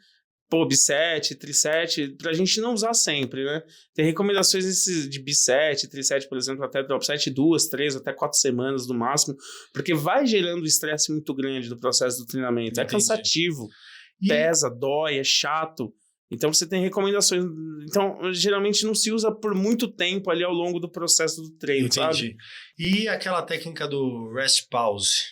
B7, triset, pra gente não usar sempre, né? Tem recomendações de B7, triset, por exemplo, até drop set 2, 3, até 4 semanas no máximo, porque vai gerando estresse muito grande do processo do treinamento. Entendi. É cansativo, pesa, dói, é chato. Então você tem recomendações. Então, geralmente não se usa por muito tempo ali ao longo do processo do treino, sabe? E aquela técnica do rest pause?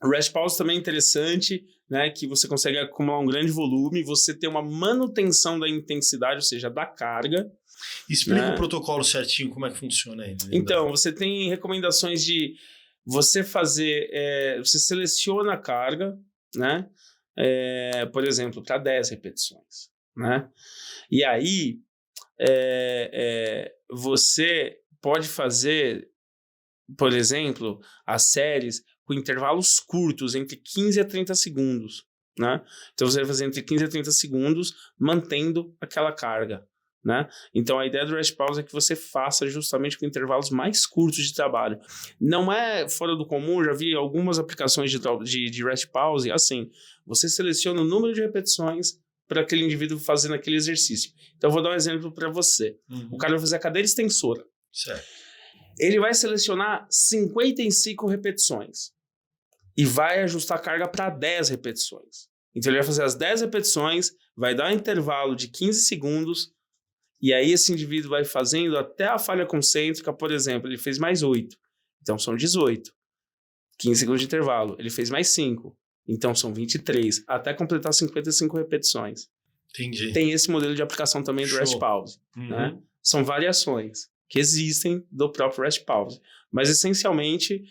O rest pause também é interessante, né, que você consegue acumular um grande volume, você tem uma manutenção da intensidade, ou seja, da carga. Explica o protocolo certinho, como é que funciona aí. Então, você tem recomendações de você fazer, você seleciona a carga, né, por exemplo, para 10 repetições, né, e aí você pode fazer por exemplo, as séries com intervalos curtos, entre 15 a 30 segundos, né? Então, você vai fazer entre 15 a 30 segundos, mantendo aquela carga, né? Então, a ideia do rest pause é que você faça justamente com intervalos mais curtos de trabalho. Não é fora do comum, já vi algumas aplicações de rest pause, assim, você seleciona o número de repetições para aquele indivíduo fazendo aquele exercício. Então, eu vou dar um exemplo para você. O cara vai fazer a cadeira extensora. Certo. Ele vai selecionar 55 repetições e vai ajustar a carga para 10 repetições. Então, ele vai fazer as 10 repetições, vai dar um intervalo de 15 segundos, e aí esse indivíduo vai fazendo até a falha concêntrica, por exemplo, ele fez mais 8, então são 18. 15 segundos de intervalo, ele fez mais 5, então são 23, até completar 55 repetições. Entendi. Tem esse modelo de aplicação também do rest pause, né? São variações que existem do próprio rest pause. Mas, essencialmente,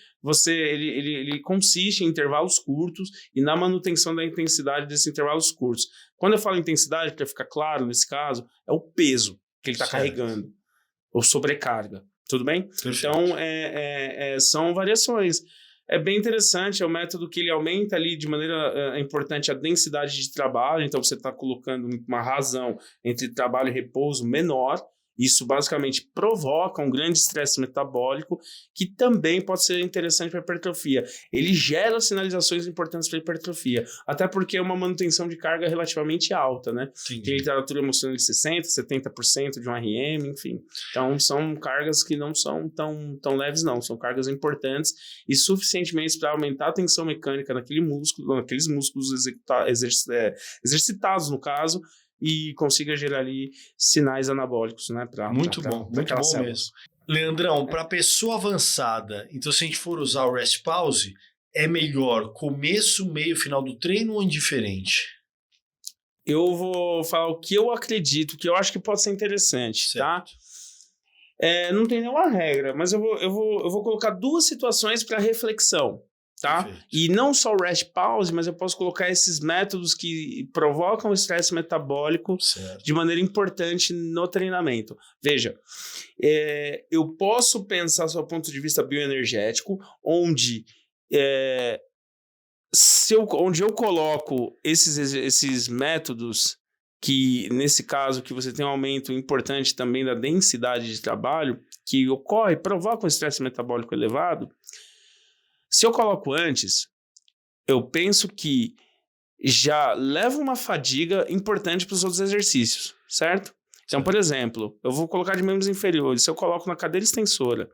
ele consiste em intervalos curtos e na manutenção da intensidade desses intervalos curtos. Quando eu falo intensidade, para ficar claro nesse caso, é o peso que ele está carregando, ou sobrecarga. Tudo bem? Perfeito. Então, são variações. É bem interessante, é um método que ele aumenta ali de maneira importante a densidade de trabalho, então você está colocando uma razão entre trabalho e repouso menor. Isso basicamente provoca um grande estresse metabólico que também pode ser interessante para a hipertrofia. Ele gera sinalizações importantes para a hipertrofia, até porque é uma manutenção de carga relativamente alta, né? Entendi. Tem literatura mostrando de 60%, 70% de um RM, enfim. Então, são cargas que não são tão leves, não. São cargas importantes e suficientemente para aumentar a tensão mecânica naqueles músculos exercitados, no caso, e consiga gerar ali sinais anabólicos, né? Muito bom célula. mesmo. Leandrão, para pessoa avançada, então se a gente for usar o rest pause, é melhor começo, meio, final do treino ou indiferente? Eu vou falar o que eu acredito, que eu acho que pode ser interessante, certo. Tá? Não tem nenhuma regra, mas eu vou colocar duas situações para reflexão. Tá? Perfeito. E não só o rest pause, mas eu posso colocar esses métodos que provocam estresse metabólico de maneira importante no treinamento. Veja, eu posso pensar do ponto de vista bioenergético, onde eu coloco esses métodos que, nesse caso, que você tem um aumento importante também da densidade de trabalho, que provoca um estresse metabólico elevado. Se eu coloco antes, eu penso que já leva uma fadiga importante para os outros exercícios, certo? Então, por exemplo, eu vou colocar de membros inferiores, se eu coloco na cadeira extensora,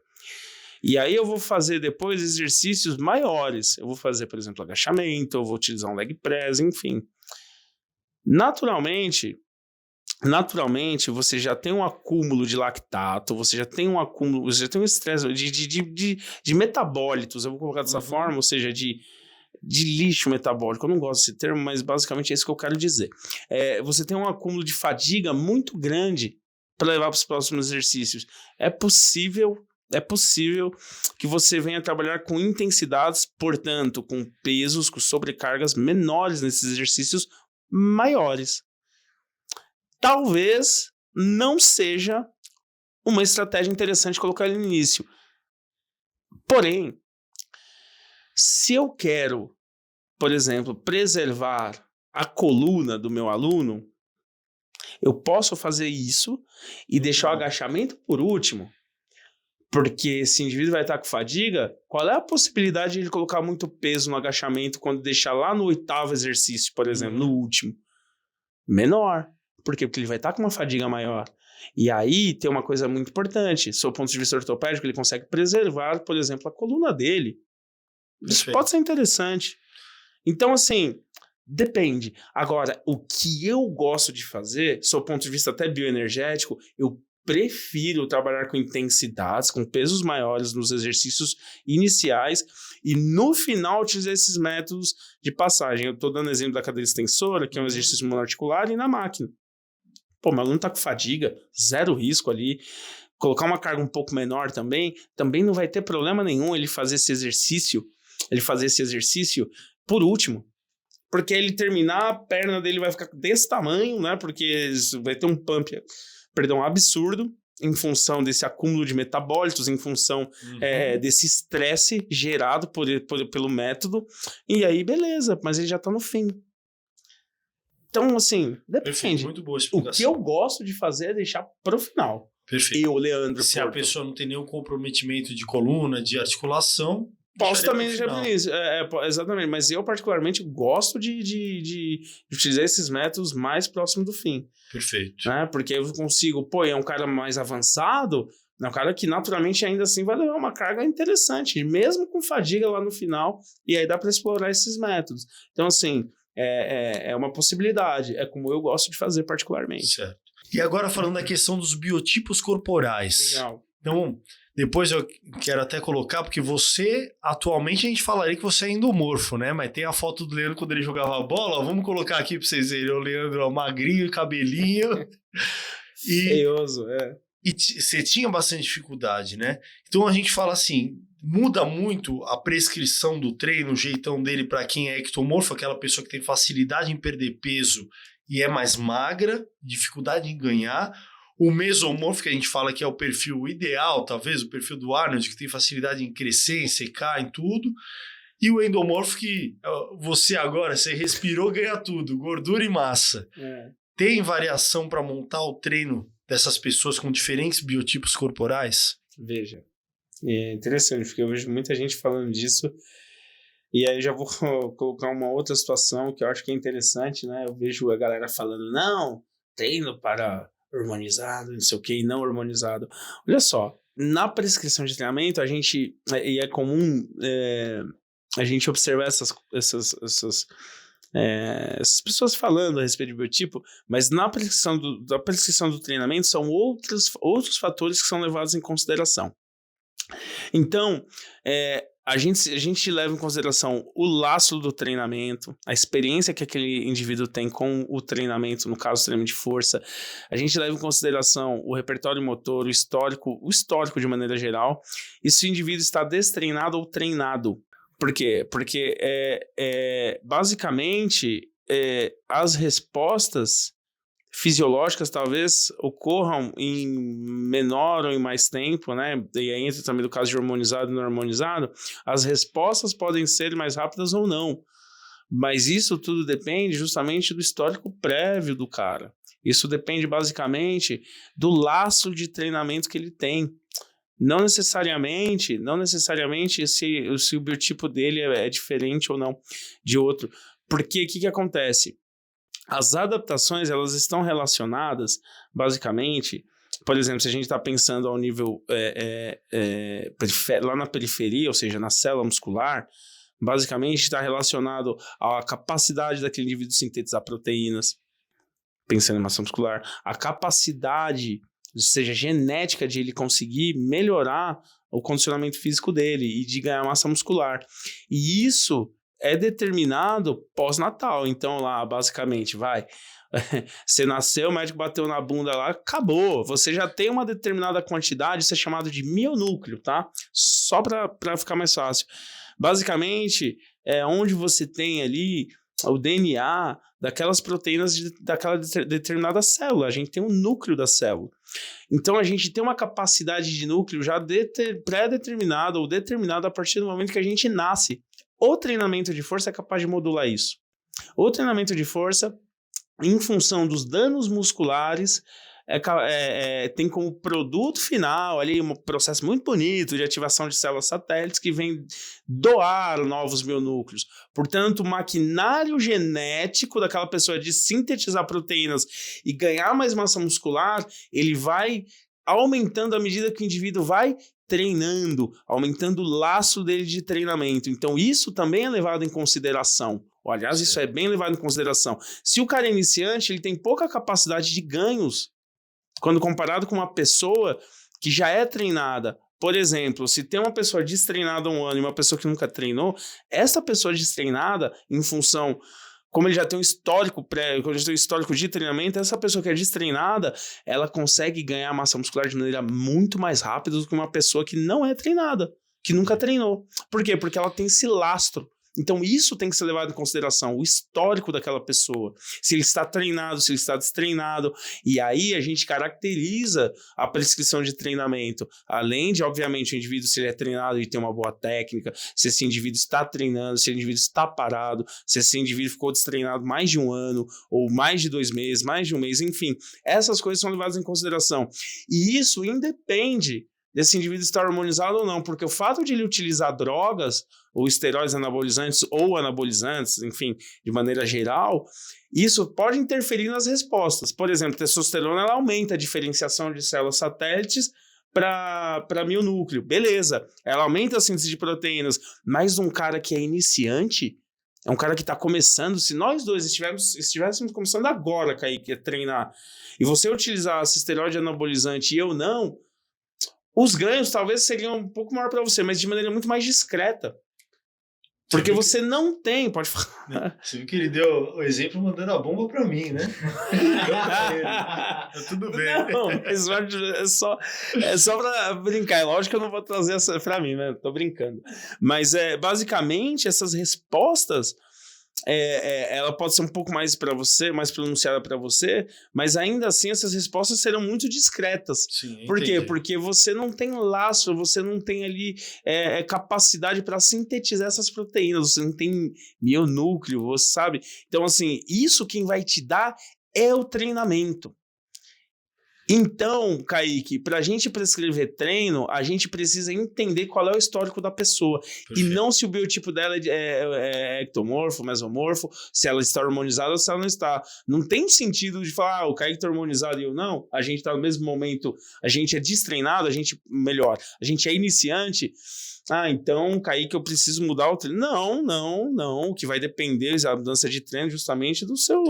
e aí eu vou fazer depois exercícios maiores, eu vou fazer, por exemplo, agachamento, eu vou utilizar um leg press, enfim. Naturalmente, você já tem um acúmulo de lactato, você já tem um estresse de metabólitos, eu vou colocar dessa forma, ou seja, de lixo metabólico. Eu não gosto desse termo, mas basicamente é isso que eu quero dizer. Você tem um acúmulo de fadiga muito grande para levar para os próximos exercícios. É possível que você venha trabalhar com intensidades, portanto, com pesos, com sobrecargas menores nesses exercícios maiores. Talvez não seja uma estratégia interessante colocar ele no início. Porém, se eu quero, por exemplo, preservar a coluna do meu aluno, eu posso fazer isso e deixar o agachamento por último, porque esse indivíduo vai estar com fadiga. Qual é a possibilidade de ele colocar muito peso no agachamento quando deixar lá no 8º exercício, por exemplo, no último? Menor. Por quê? Porque ele vai estar com uma fadiga maior. E aí tem uma coisa muito importante. Do ponto de vista ortopédico, ele consegue preservar, por exemplo, a coluna dele. Isso Perfeito. pode ser interessante. Então, assim, depende. Agora, o que eu gosto de fazer, do ponto de vista até bioenergético, eu prefiro trabalhar com intensidades, com pesos maiores nos exercícios iniciais e no final utilizar esses métodos de passagem. Eu estou dando exemplo da cadeira extensora, que é um exercício monoarticular, e na máquina. Pô, meu aluno está com fadiga, zero risco ali. Colocar uma carga um pouco menor também não vai ter problema nenhum ele fazer esse exercício por último. Porque ele terminar, a perna dele vai ficar desse tamanho, né? Porque vai ter um pump, absurdo. em função desse acúmulo de metabólitos, em função desse estresse gerado pelo método, e aí beleza, mas ele já tá no fim. Então, assim, depende. Perfeito, muito boa explicação. O que eu gosto de fazer é deixar pro final. Perfeito. Eu, Leandro Se Porto. a pessoa não tem nenhum comprometimento de coluna, de articulação... Posso também deixar pro início. Exatamente, mas eu particularmente gosto de utilizar esses métodos mais próximo do fim. Perfeito. Né? Porque eu consigo, é um cara mais avançado, é um cara que naturalmente ainda assim vai levar uma carga interessante, mesmo com fadiga lá no final, e aí dá para explorar esses métodos. Então, assim, é uma possibilidade, é como eu gosto de fazer particularmente. Certo. E agora falando da questão dos biotipos corporais. Legal. Então, depois eu quero até colocar, porque você, atualmente a gente falaria que você é endomorfo, né? Mas tem a foto do Leandro quando ele jogava bola, vamos colocar aqui pra vocês verem, o Leandro magrinho, cabelinho. Feioso, E você tinha bastante dificuldade, né? Então a gente fala assim, muda muito a prescrição do treino, o jeitão dele para quem é ectomorfo, aquela pessoa que tem facilidade em perder peso e é mais magra, dificuldade em ganhar. O mesomorfo, que a gente fala que é o perfil ideal, talvez, o perfil do Arnold, que tem facilidade em crescer, em secar, em tudo. E o endomorfo, que você respirou, ganha tudo, gordura e massa. Tem variação para montar o treino dessas pessoas com diferentes biotipos corporais? Veja, é interessante, porque eu vejo muita gente falando disso, e aí já vou colocar uma outra situação que eu acho que é interessante, né? Eu vejo a galera falando, não, treino para hormonizado, não sei o que, e não hormonizado. Olha só, na prescrição de treinamento, e é comum a gente observar essas pessoas falando a respeito de biotipo, mas na prescrição do treinamento são outros fatores que são levados em consideração. Então, a gente leva em consideração o lastro do treinamento, a experiência que aquele indivíduo tem com o treinamento, no caso, o treinamento de força. A gente leva em consideração o repertório motor, o histórico de maneira geral, e se o indivíduo está destreinado ou treinado. Por quê? Porque, basicamente, as respostas fisiológicas talvez ocorram em menor ou em mais tempo, né? E aí entra também do caso de hormonizado e não hormonizado. As respostas podem ser mais rápidas ou não. Mas isso tudo depende justamente do histórico prévio do cara. Isso depende basicamente do laço de treinamento que ele tem. Não necessariamente se o biotipo dele é diferente ou não de outro. Porque o que acontece? As adaptações, elas estão relacionadas, basicamente, por exemplo, se a gente está pensando ao nível lá na periferia, ou seja, na célula muscular, basicamente está relacionado à capacidade daquele indivíduo de sintetizar proteínas, pensando em massa muscular, a capacidade, seja genética, de ele conseguir melhorar o condicionamento físico dele e de ganhar massa muscular. E isso é determinado pós-natal. Então lá, basicamente, você nasceu, o médico bateu na bunda lá, acabou. Você já tem uma determinada quantidade, isso é chamado de mionúcleo, tá? Só para ficar mais fácil. Basicamente, é onde você tem ali o DNA daquelas proteínas daquela determinada célula. A gente tem um núcleo da célula. Então, a gente tem uma capacidade de núcleo já pré-determinada ou determinada a partir do momento que a gente nasce. O treinamento de força é capaz de modular isso. O treinamento de força, em função dos danos musculares, tem como produto final ali um processo muito bonito de ativação de células satélites que vem doar novos mionúcleos. Portanto, o maquinário genético daquela pessoa de sintetizar proteínas e ganhar mais massa muscular, ele vai aumentando à medida que o indivíduo vai treinando, aumentando o laço dele de treinamento. Então, isso também é levado em consideração. Aliás, isso é bem levado em consideração. Se o cara é iniciante, ele tem pouca capacidade de ganhos, quando comparado com uma pessoa que já é treinada. Por exemplo, se tem uma pessoa destreinada há um ano e uma pessoa que nunca treinou, essa pessoa destreinada, em função... Como ele já tem um histórico de treinamento, essa pessoa que é destreinada, ela consegue ganhar massa muscular de maneira muito mais rápida do que uma pessoa que não é treinada, que nunca treinou. Por quê? Porque ela tem esse lastro. Então, isso tem que ser levado em consideração, o histórico daquela pessoa. Se ele está treinado, se ele está destreinado. E aí, a gente caracteriza a prescrição de treinamento. Além de, obviamente, o indivíduo, se ele é treinado e tem uma boa técnica, se esse indivíduo está treinando, se esse indivíduo está parado, se esse indivíduo ficou destreinado mais de 1 ano, ou mais de 2 meses, mais de 1 mês, enfim. Essas coisas são levadas em consideração. E isso independe desse indivíduo estar hormonizado ou não, porque o fato de ele utilizar drogas, ou esteroides anabolizantes, ou anabolizantes, enfim, de maneira geral, isso pode interferir nas respostas. Por exemplo, a testosterona ela aumenta a diferenciação de células satélites para mionúcleo. Beleza, ela aumenta a síntese de proteínas, mas um cara que é iniciante, é um cara que está começando, se nós dois estivéssemos começando agora, Kaique, a treinar, e você utilizasse esteroide anabolizante e eu não, os ganhos talvez seriam um pouco maior para você, mas de maneira muito mais discreta. Porque você não tem, pode falar. Você viu que ele deu o exemplo mandando a bomba pra mim, né? Tá tudo bem. Não, é só pra brincar. É lógico que eu não vou trazer essa pra mim, né? Tô brincando. Mas, basicamente, essas respostas, ela pode ser um pouco mais para você, mais pronunciada para você, mas ainda assim essas respostas serão muito discretas. Sim, por quê? Porque você não tem laço, você não tem ali capacidade para sintetizar essas proteínas, você não tem mionúcleo, você sabe? Então, assim, isso quem vai te dar é o treinamento. Então, Kaique, para a gente prescrever treino, a gente precisa entender qual é o histórico da pessoa. Perfeito. E não se o biotipo dela é ectomorfo, mesomorfo, se ela está hormonizada ou se ela não está. Não tem sentido de falar, o Kaique está hormonizado e eu não. A gente está no mesmo momento, a gente é destreinado, a gente é iniciante. Então, Kaique, eu preciso mudar o treino. Não. O que vai depender da mudança de treino justamente do seu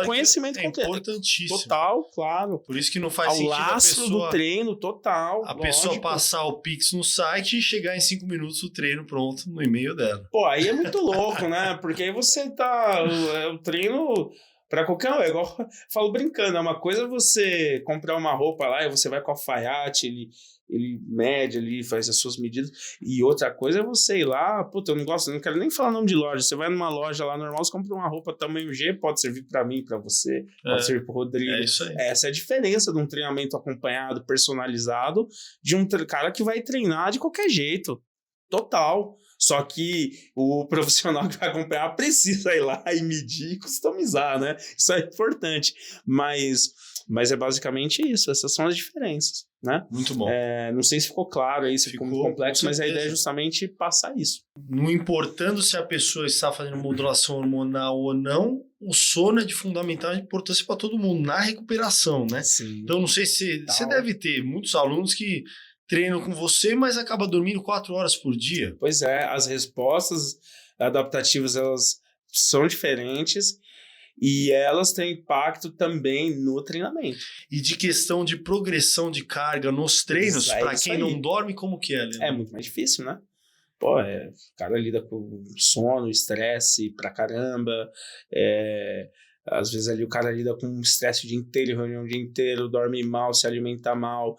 conhecimento concreto. É importantíssimo. Total, claro. Por isso que não faz sentido a pessoa... do treino, total. A pessoa passar o Pix no site e chegar em 5 minutos o treino pronto no e-mail dela. Pô, aí é muito louco, né? Porque aí você tá... O treino... Pra qualquer um, é igual eu falo brincando, é uma coisa você comprar uma roupa lá e você vai com alfaiate, ele mede ali, faz as suas medidas, e outra coisa é você ir lá, puta, eu não quero nem falar nome de loja, você vai numa loja lá normal, você compra uma roupa tamanho G, pode servir pra mim, pra você, pode servir pro Rodrigo. É isso aí. Essa é a diferença de um treinamento acompanhado, personalizado, de um cara que vai treinar de qualquer jeito, total. Só que o profissional que vai acompanhar precisa ir lá e medir e customizar, né? Isso é importante. Mas é basicamente isso. Essas são as diferenças, né? Muito bom. Não sei se ficou claro aí, se ficou muito complexo, mas a ideia é justamente passar isso. Não importando se a pessoa está fazendo modulação hormonal ou não, o sono é de fundamental importância para todo mundo na recuperação, né? Sim. Então, não sei se você deve ter muitos alunos que treinam com você, mas acaba dormindo 4 horas por dia. Pois é, as respostas adaptativas, elas são diferentes e elas têm impacto também no treinamento. E de questão de progressão de carga nos treinos, para quem não dorme, como que é, Leandro? É muito mais difícil, né? Pô, o cara lida com sono, estresse pra caramba, às vezes ali o cara lida com estresse o dia inteiro, reunião o dia inteiro, dorme mal, se alimenta mal,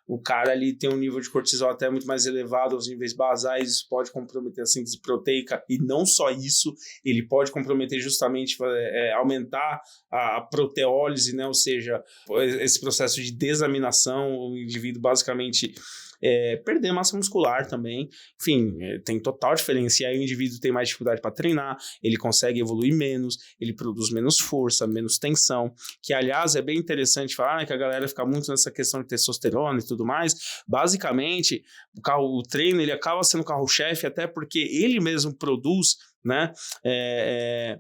o cara ali tem um nível de cortisol até muito mais elevado aos níveis basais, isso pode comprometer a síntese proteica, e não só isso, ele pode comprometer justamente, aumentar a proteólise, né? Ou seja, esse processo de desaminação, o indivíduo basicamente perder massa muscular também, enfim, tem total diferença. E aí o indivíduo tem mais dificuldade para treinar, ele consegue evoluir menos, ele produz menos força, menos tensão, que aliás é bem interessante falar, né, que a galera fica muito nessa questão de testosterona e tudo mais. Basicamente, o treino ele acaba sendo o carro-chefe, até porque ele mesmo produz, né,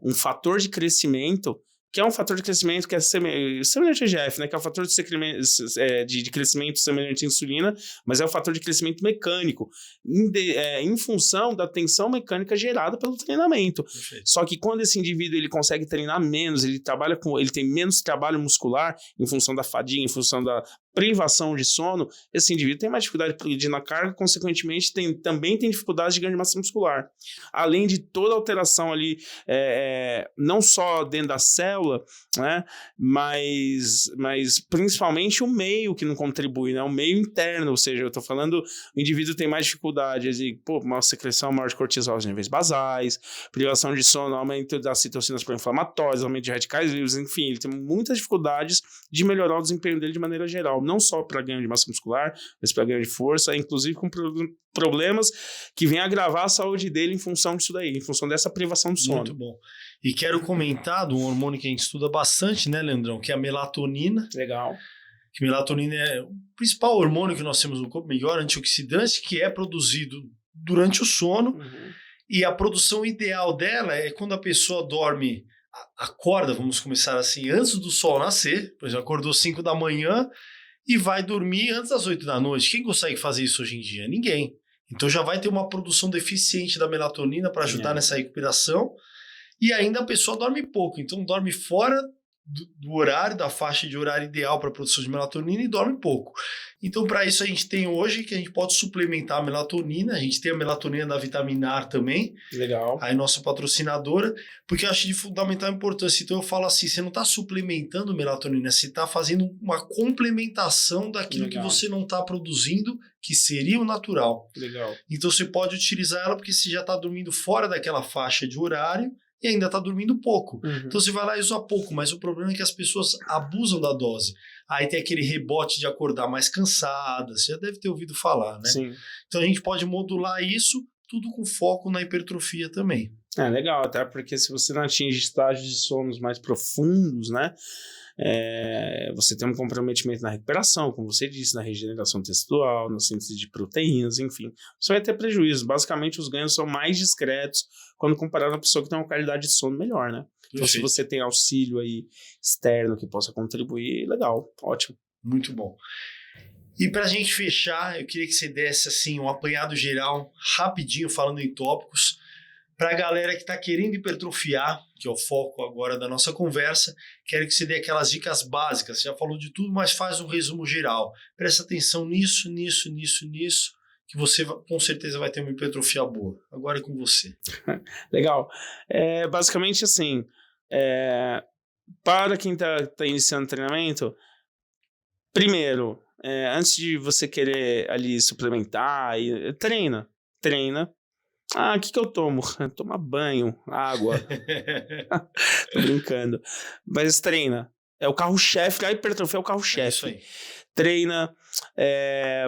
um fator de crescimento, que é um fator de crescimento que é semelhante a IGF, né? Que é um fator de crescimento semelhante à insulina, mas é um fator de crescimento mecânico, em função da tensão mecânica gerada pelo treinamento. Perfeito. Só que quando esse indivíduo ele consegue treinar menos, ele tem menos trabalho muscular em função da fadiga, em função da privação de sono, esse indivíduo tem mais dificuldade de progredir na carga, consequentemente também tem dificuldade de ganho de massa muscular. Além de toda a alteração ali, não só dentro da célula, né, mas principalmente o meio que não contribui, né, o meio interno, ou seja, eu estou falando, o indivíduo tem mais dificuldade de uma secreção maior de cortisol aos níveis basais, privação de sono, aumento das citocinas pró-inflamatórias, aumento de radicais livres, enfim, ele tem muitas dificuldades de melhorar o desempenho dele de maneira geral, não só para ganho de massa muscular, mas para ganho de força, inclusive com problemas que vêm agravar a saúde dele em função disso daí, em função dessa privação do sono. Muito bom. E quero comentar de um hormônio que a gente estuda bastante, né, Leandrão, que é a melatonina. Legal. Que melatonina é o principal hormônio que nós temos no corpo, melhor antioxidante, que é produzido durante o sono. E a produção ideal dela é quando a pessoa dorme, acorda, vamos começar assim, antes do sol nascer, por exemplo, acordou 5 da manhã e vai dormir antes das 8 da noite. Quem consegue fazer isso hoje em dia? Ninguém. Então já vai ter uma produção deficiente da melatonina para ajudar nessa recuperação. E ainda a pessoa dorme pouco, então dorme fora do horário, da faixa de horário ideal para a produção de melatonina e dorme pouco. Então, para isso, a gente tem hoje que a gente pode suplementar a melatonina. A gente tem a melatonina da Vitaminar também. Legal. Aí, nossa patrocinadora, porque eu acho de fundamental importância. Então, eu falo assim, você não está suplementando melatonina, você está fazendo uma complementação daquilo que você não está produzindo, que seria o natural. Legal. Então, você pode utilizar ela porque você já está dormindo fora daquela faixa de horário e ainda está dormindo pouco. Então você vai lá e usa pouco, mas o problema é que as pessoas abusam da dose. Aí tem aquele rebote de acordar mais cansada, você já deve ter ouvido falar, né? Sim. Então a gente pode modular isso, tudo com foco na hipertrofia também. Legal, até porque se você não atinge estágios de sonos mais profundos, né? Você tem um comprometimento na recuperação, como você disse, na regeneração textual, na síntese de proteínas, enfim. Você vai ter prejuízo. Basicamente, os ganhos são mais discretos quando comparado a uma pessoa que tem uma qualidade de sono melhor, né? Então, se você tem auxílio aí externo que possa contribuir, legal, ótimo. Muito bom. E para a gente fechar, eu queria que você desse assim, um apanhado geral, rapidinho, falando em tópicos, para a galera que está querendo hipertrofiar, que é o foco agora da nossa conversa, quero que você dê aquelas dicas básicas. Você já falou de tudo, mas faz um resumo geral. Presta atenção nisso, que você com certeza vai ter uma hipertrofia boa. Agora é com você. Legal. Basicamente assim, para quem está iniciando treinamento, primeiro, antes de você querer ali suplementar, treina. O que eu tomo? Toma banho, água. Tô brincando. Mas treina. É o carro-chefe, a hipertrofia é o carro-chefe. Isso aí. Treina,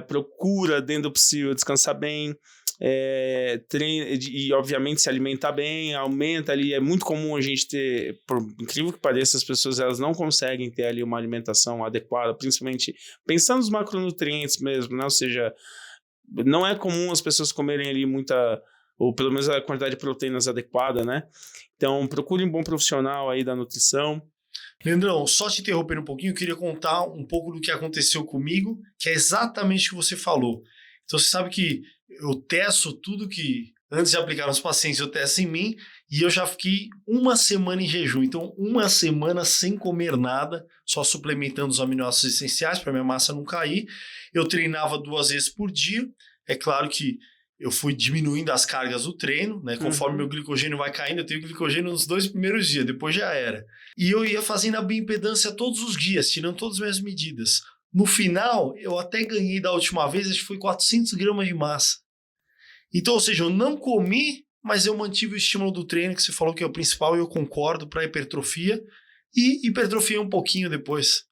procura dentro do possível descansar bem, treina e obviamente se alimentar bem, aumenta ali. É muito comum a gente ter, por incrível que pareça, as pessoas elas não conseguem ter ali uma alimentação adequada, principalmente pensando nos macronutrientes mesmo, né? Ou seja, não é comum as pessoas comerem ali muita, ou pelo menos a quantidade de proteínas adequada, né? Então, procure um bom profissional aí da nutrição. Leandrão, só te interrompendo um pouquinho, eu queria contar um pouco do que aconteceu comigo, que é exatamente o que você falou. Então, você sabe que eu testo tudo que, antes de aplicar nos pacientes, eu testo em mim, e eu já fiquei 1 semana em jejum. Então, 1 semana sem comer nada, só suplementando os aminoácidos essenciais para minha massa não cair. Eu treinava 2 vezes por dia. É claro que eu fui diminuindo as cargas do treino, né? Conforme meu glicogênio vai caindo, eu tenho glicogênio nos 2 primeiros dias, depois já era. E eu ia fazendo a bioimpedância todos os dias, tirando todas as minhas medidas. No final, eu até ganhei da última vez, acho que foi 400 gramas de massa. Então, ou seja, eu não comi, mas eu mantive o estímulo do treino, que você falou que é o principal, e eu concordo, para hipertrofia. E hipertrofiei um pouquinho depois.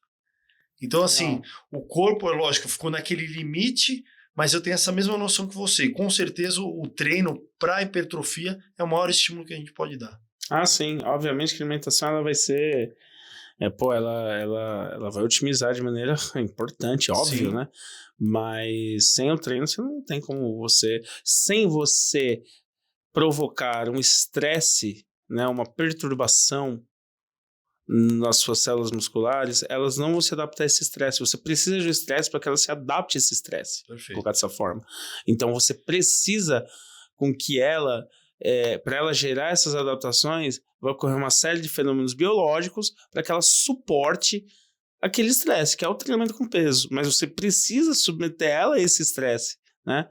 Então, assim, o corpo, é lógico, ficou naquele limite, mas eu tenho essa mesma noção que você. Com certeza, o treino para hipertrofia é o maior estímulo que a gente pode dar. Sim. Obviamente que a alimentação ela vai ser... ela vai otimizar de maneira importante, óbvio, né? Mas sem o treino, você não tem como você... Sem você provocar um estresse, né? Uma perturbação nas suas células musculares, elas não vão se adaptar a esse estresse. Você precisa de um estresse para que ela se adapte a esse estresse. Colocar dessa forma. Então, você precisa com que ela, para ela gerar essas adaptações, vai ocorrer uma série de fenômenos biológicos para que ela suporte aquele estresse, que é o treinamento com peso, mas você precisa submeter ela a esse estresse, né?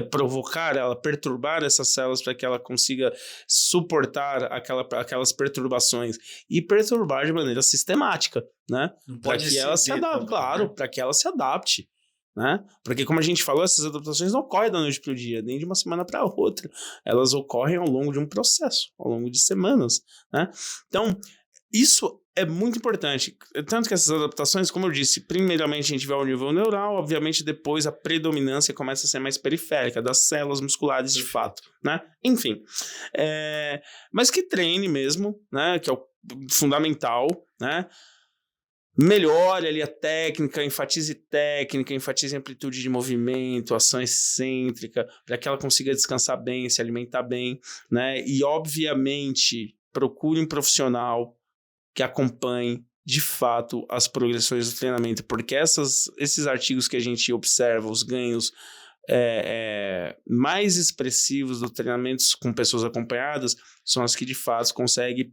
Provocar ela, perturbar essas células para que ela consiga suportar aquelas perturbações e perturbar de maneira sistemática, né? Para que ela se adapte, claro, para que ela se adapte, né? Porque como a gente falou, essas adaptações não ocorrem da noite para o dia, nem de uma semana para outra, elas ocorrem ao longo de um processo, ao longo de semanas, né? Então, isso é muito importante, tanto que essas adaptações, como eu disse, primeiramente a gente vê ao nível neural, obviamente depois a predominância começa a ser mais periférica, das células musculares de fato, né? Enfim, mas que treine mesmo, né? Que é o fundamental, né? Melhore ali a técnica, enfatize amplitude de movimento, ação excêntrica, para que ela consiga descansar bem, se alimentar bem, né? E obviamente procure um profissional que acompanhe de fato as progressões do treinamento, porque esses artigos que a gente observa, os ganhos mais expressivos do treinamento com pessoas acompanhadas, são as que de fato conseguem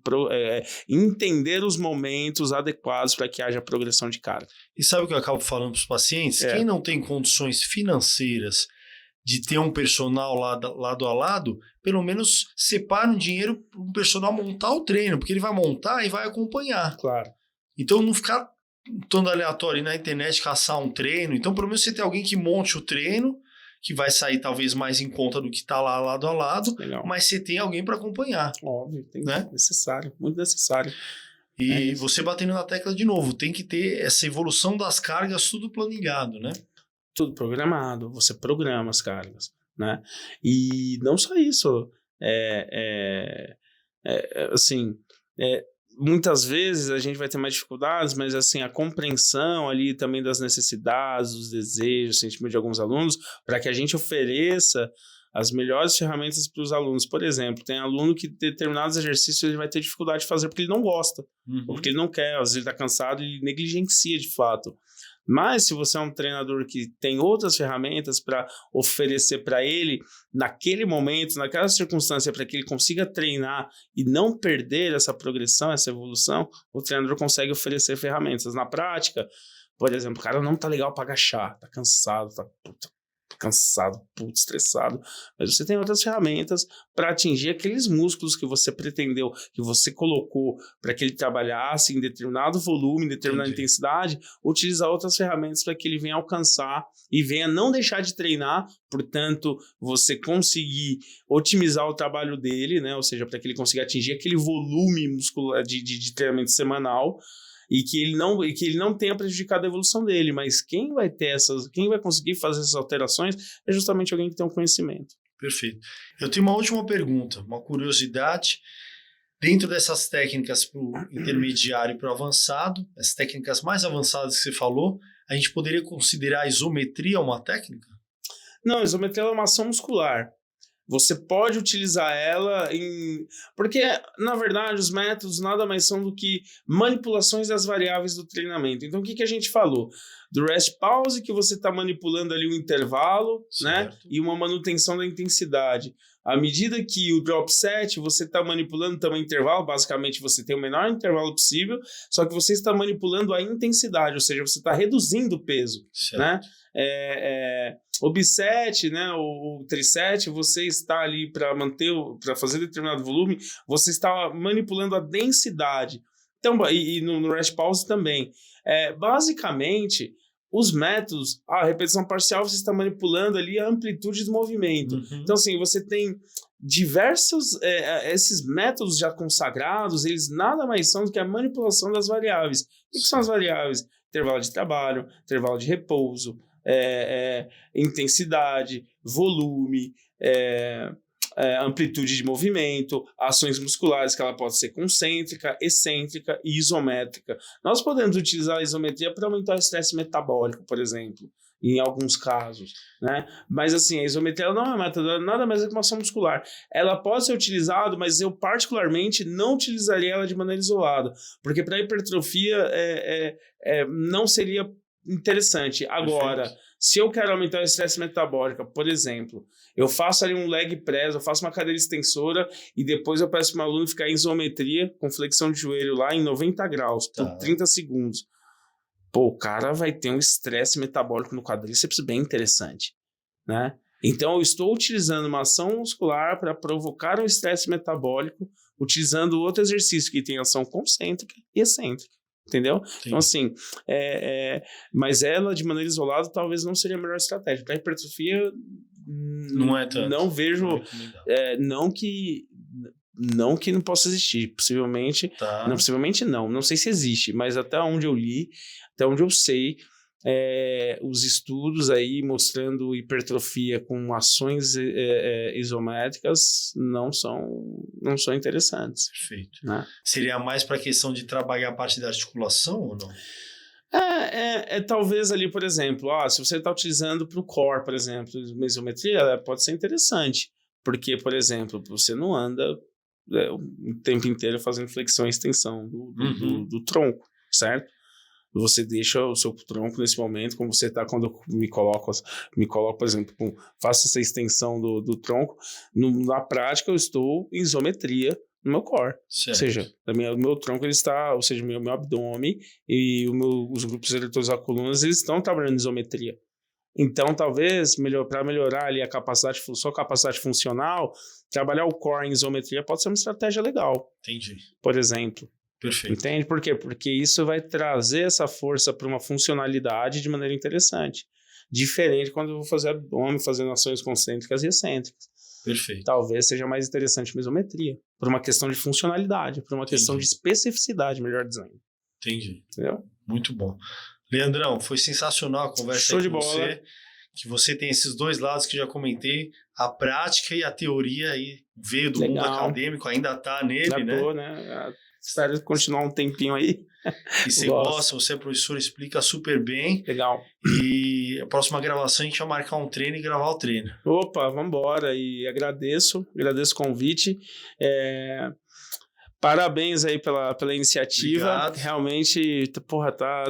entender os momentos adequados para que haja progressão de carga. E sabe o que eu acabo falando para os pacientes? Quem não tem condições financeiras de ter um personal lado a lado, pelo menos separa um dinheiro para um personal montar o treino, porque ele vai montar e vai acompanhar. Claro. Então não ficar tão aleatório ir na internet caçar um treino. Então pelo menos você tem alguém que monte o treino, que vai sair talvez mais em conta do que está lá lado a lado, legal, mas você tem alguém para acompanhar. Óbvio, necessário, muito necessário. E você batendo na tecla de novo, tem que ter essa evolução das cargas tudo planilhado, né? Tudo programado, você programa as cargas, né? E não só isso, muitas vezes a gente vai ter mais dificuldades, mas assim, a compreensão ali também das necessidades, dos desejos, sentimento de alguns alunos, para que a gente ofereça as melhores ferramentas para os alunos. Por exemplo, tem aluno que determinados exercícios ele vai ter dificuldade de fazer porque ele não gosta, ou porque ele não quer, às vezes ele está cansado e negligencia de fato. Mas se você é um treinador que tem outras ferramentas para oferecer para ele naquele momento, naquela circunstância, para que ele consiga treinar e não perder essa progressão, essa evolução, o treinador consegue oferecer ferramentas. Na prática, por exemplo, o cara não tá legal para agachar, tá cansado, estressado, mas você tem outras ferramentas para atingir aqueles músculos que você pretendeu, que você colocou para que ele trabalhasse em determinado volume, em determinada intensidade, utilizar outras ferramentas para que ele venha alcançar e venha não deixar de treinar, portanto, você conseguir otimizar o trabalho dele, né? Ou seja, para que ele consiga atingir aquele volume muscular de treinamento semanal, e que ele não tenha prejudicado a evolução dele, mas quem vai conseguir fazer essas alterações é justamente alguém que tem um conhecimento. Perfeito. Eu tenho uma última pergunta, uma curiosidade. Dentro dessas técnicas para o intermediário e para o avançado, as técnicas mais avançadas que você falou, a gente poderia considerar a isometria uma técnica? Não, a isometria é uma ação muscular. Você pode utilizar ela porque, na verdade, os métodos nada mais são do que manipulações das variáveis do treinamento. Então, o que a gente falou? Do rest pause, que você está manipulando ali um intervalo, né? E uma manutenção da intensidade. À medida que o drop set, você está manipulando também o intervalo, basicamente você tem o menor intervalo possível, só que você está manipulando a intensidade, ou seja, você está reduzindo o peso, né? O biset, né, o triset, você está ali para fazer determinado volume, você está manipulando a densidade. Então, e no rest pause também. Basicamente, os métodos, a repetição parcial, você está manipulando ali a amplitude do movimento. Então, assim, você tem diversos, esses métodos já consagrados, eles nada mais são do que a manipulação das variáveis. O que são as variáveis? Intervalo de trabalho, intervalo de repouso, intensidade, volume, amplitude de movimento, ações musculares, que ela pode ser concêntrica, excêntrica e isométrica. Nós podemos utilizar a isometria para aumentar o estresse metabólico, por exemplo, em alguns casos, né? Mas assim, a isometria ela não é um método, nada mais é que uma ação muscular. Ela pode ser utilizada, mas eu particularmente não utilizaria ela de maneira isolada, porque para hipertrofia não seria interessante. Agora, se eu quero aumentar o estresse metabólico, por exemplo, eu faço ali um leg press, eu faço uma cadeira extensora e depois eu peço para o meu aluno ficar em isometria com flexão de joelho lá em 90 graus por 30 segundos. pô, o cara vai ter um estresse metabólico no quadríceps bem interessante, né? Então, eu estou utilizando uma ação muscular para provocar um estresse metabólico, utilizando outro exercício que tem ação concêntrica e excêntrica, entendeu? Sim. Então, assim, mas ela, de maneira isolada, talvez não seria a melhor estratégia. Para hipertrofia, não é tanto. Não vejo, não que não possa existir, possivelmente, não sei se existe, mas até onde eu li, até onde eu sei, os estudos aí mostrando hipertrofia com ações isométricas não são interessantes. Perfeito. Né? Seria mais para a questão de trabalhar a parte da articulação ou não? Talvez ali, por exemplo, se você está utilizando para o core, por exemplo, isometria, pode ser interessante, porque, por exemplo, você não anda o tempo inteiro fazendo flexão e extensão do tronco, certo? Você deixa o seu tronco nesse momento, como você está quando eu me coloco, por exemplo, faço essa extensão do tronco, na prática eu estou em isometria no meu core. Certo. Ou seja, o meu tronco ele está, ou seja, meu abdômen e os grupos eretores da coluna, eles estão trabalhando em isometria. Então, talvez, para melhorar ali sua capacidade funcional, trabalhar o core em isometria pode ser uma estratégia legal. Entendi. Por exemplo. Perfeito. Entende? Por quê? Porque isso vai trazer essa força para uma funcionalidade de maneira interessante. Diferente quando eu vou fazer abdômen, fazendo ações concêntricas e excêntricas. Perfeito. Talvez seja mais interessante a isometria, por uma questão de funcionalidade, por uma questão de especificidade, melhor dizendo. Entendi. Entendeu? Muito bom. Leandrão, foi sensacional a conversa Show aí de com bola. você. Que você tem esses dois lados que eu já comentei, a prática e a teoria aí veio do mundo acadêmico, ainda tá nele, né? Espero continuar um tempinho aí. E você gosta, você é professor, explica super bem. Legal. E a próxima gravação a gente vai marcar um treino e gravar o treino. Opa, vambora. E agradeço o convite. Parabéns aí pela iniciativa. Obrigado. Realmente,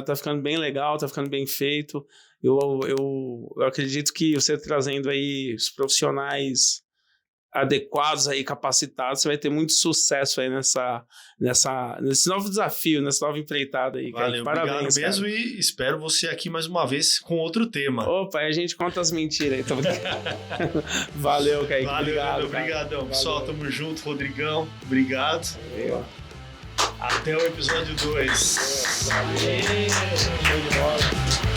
tá ficando bem legal, tá ficando bem feito. Eu acredito que você trazendo aí os profissionais adequados aí, capacitados, você vai ter muito sucesso aí nesse novo desafio, nessa nova empreitada aí. Valeu, parabéns mesmo, cara. E espero você aqui mais uma vez com outro tema. Opa, aí a gente conta as mentiras aí, tô brincando. Valeu, Kaique. Valeu, obrigadão. Pessoal, tamo junto, Rodrigão, obrigado. Valeu. Até o episódio 2. Valeu. Show de bola.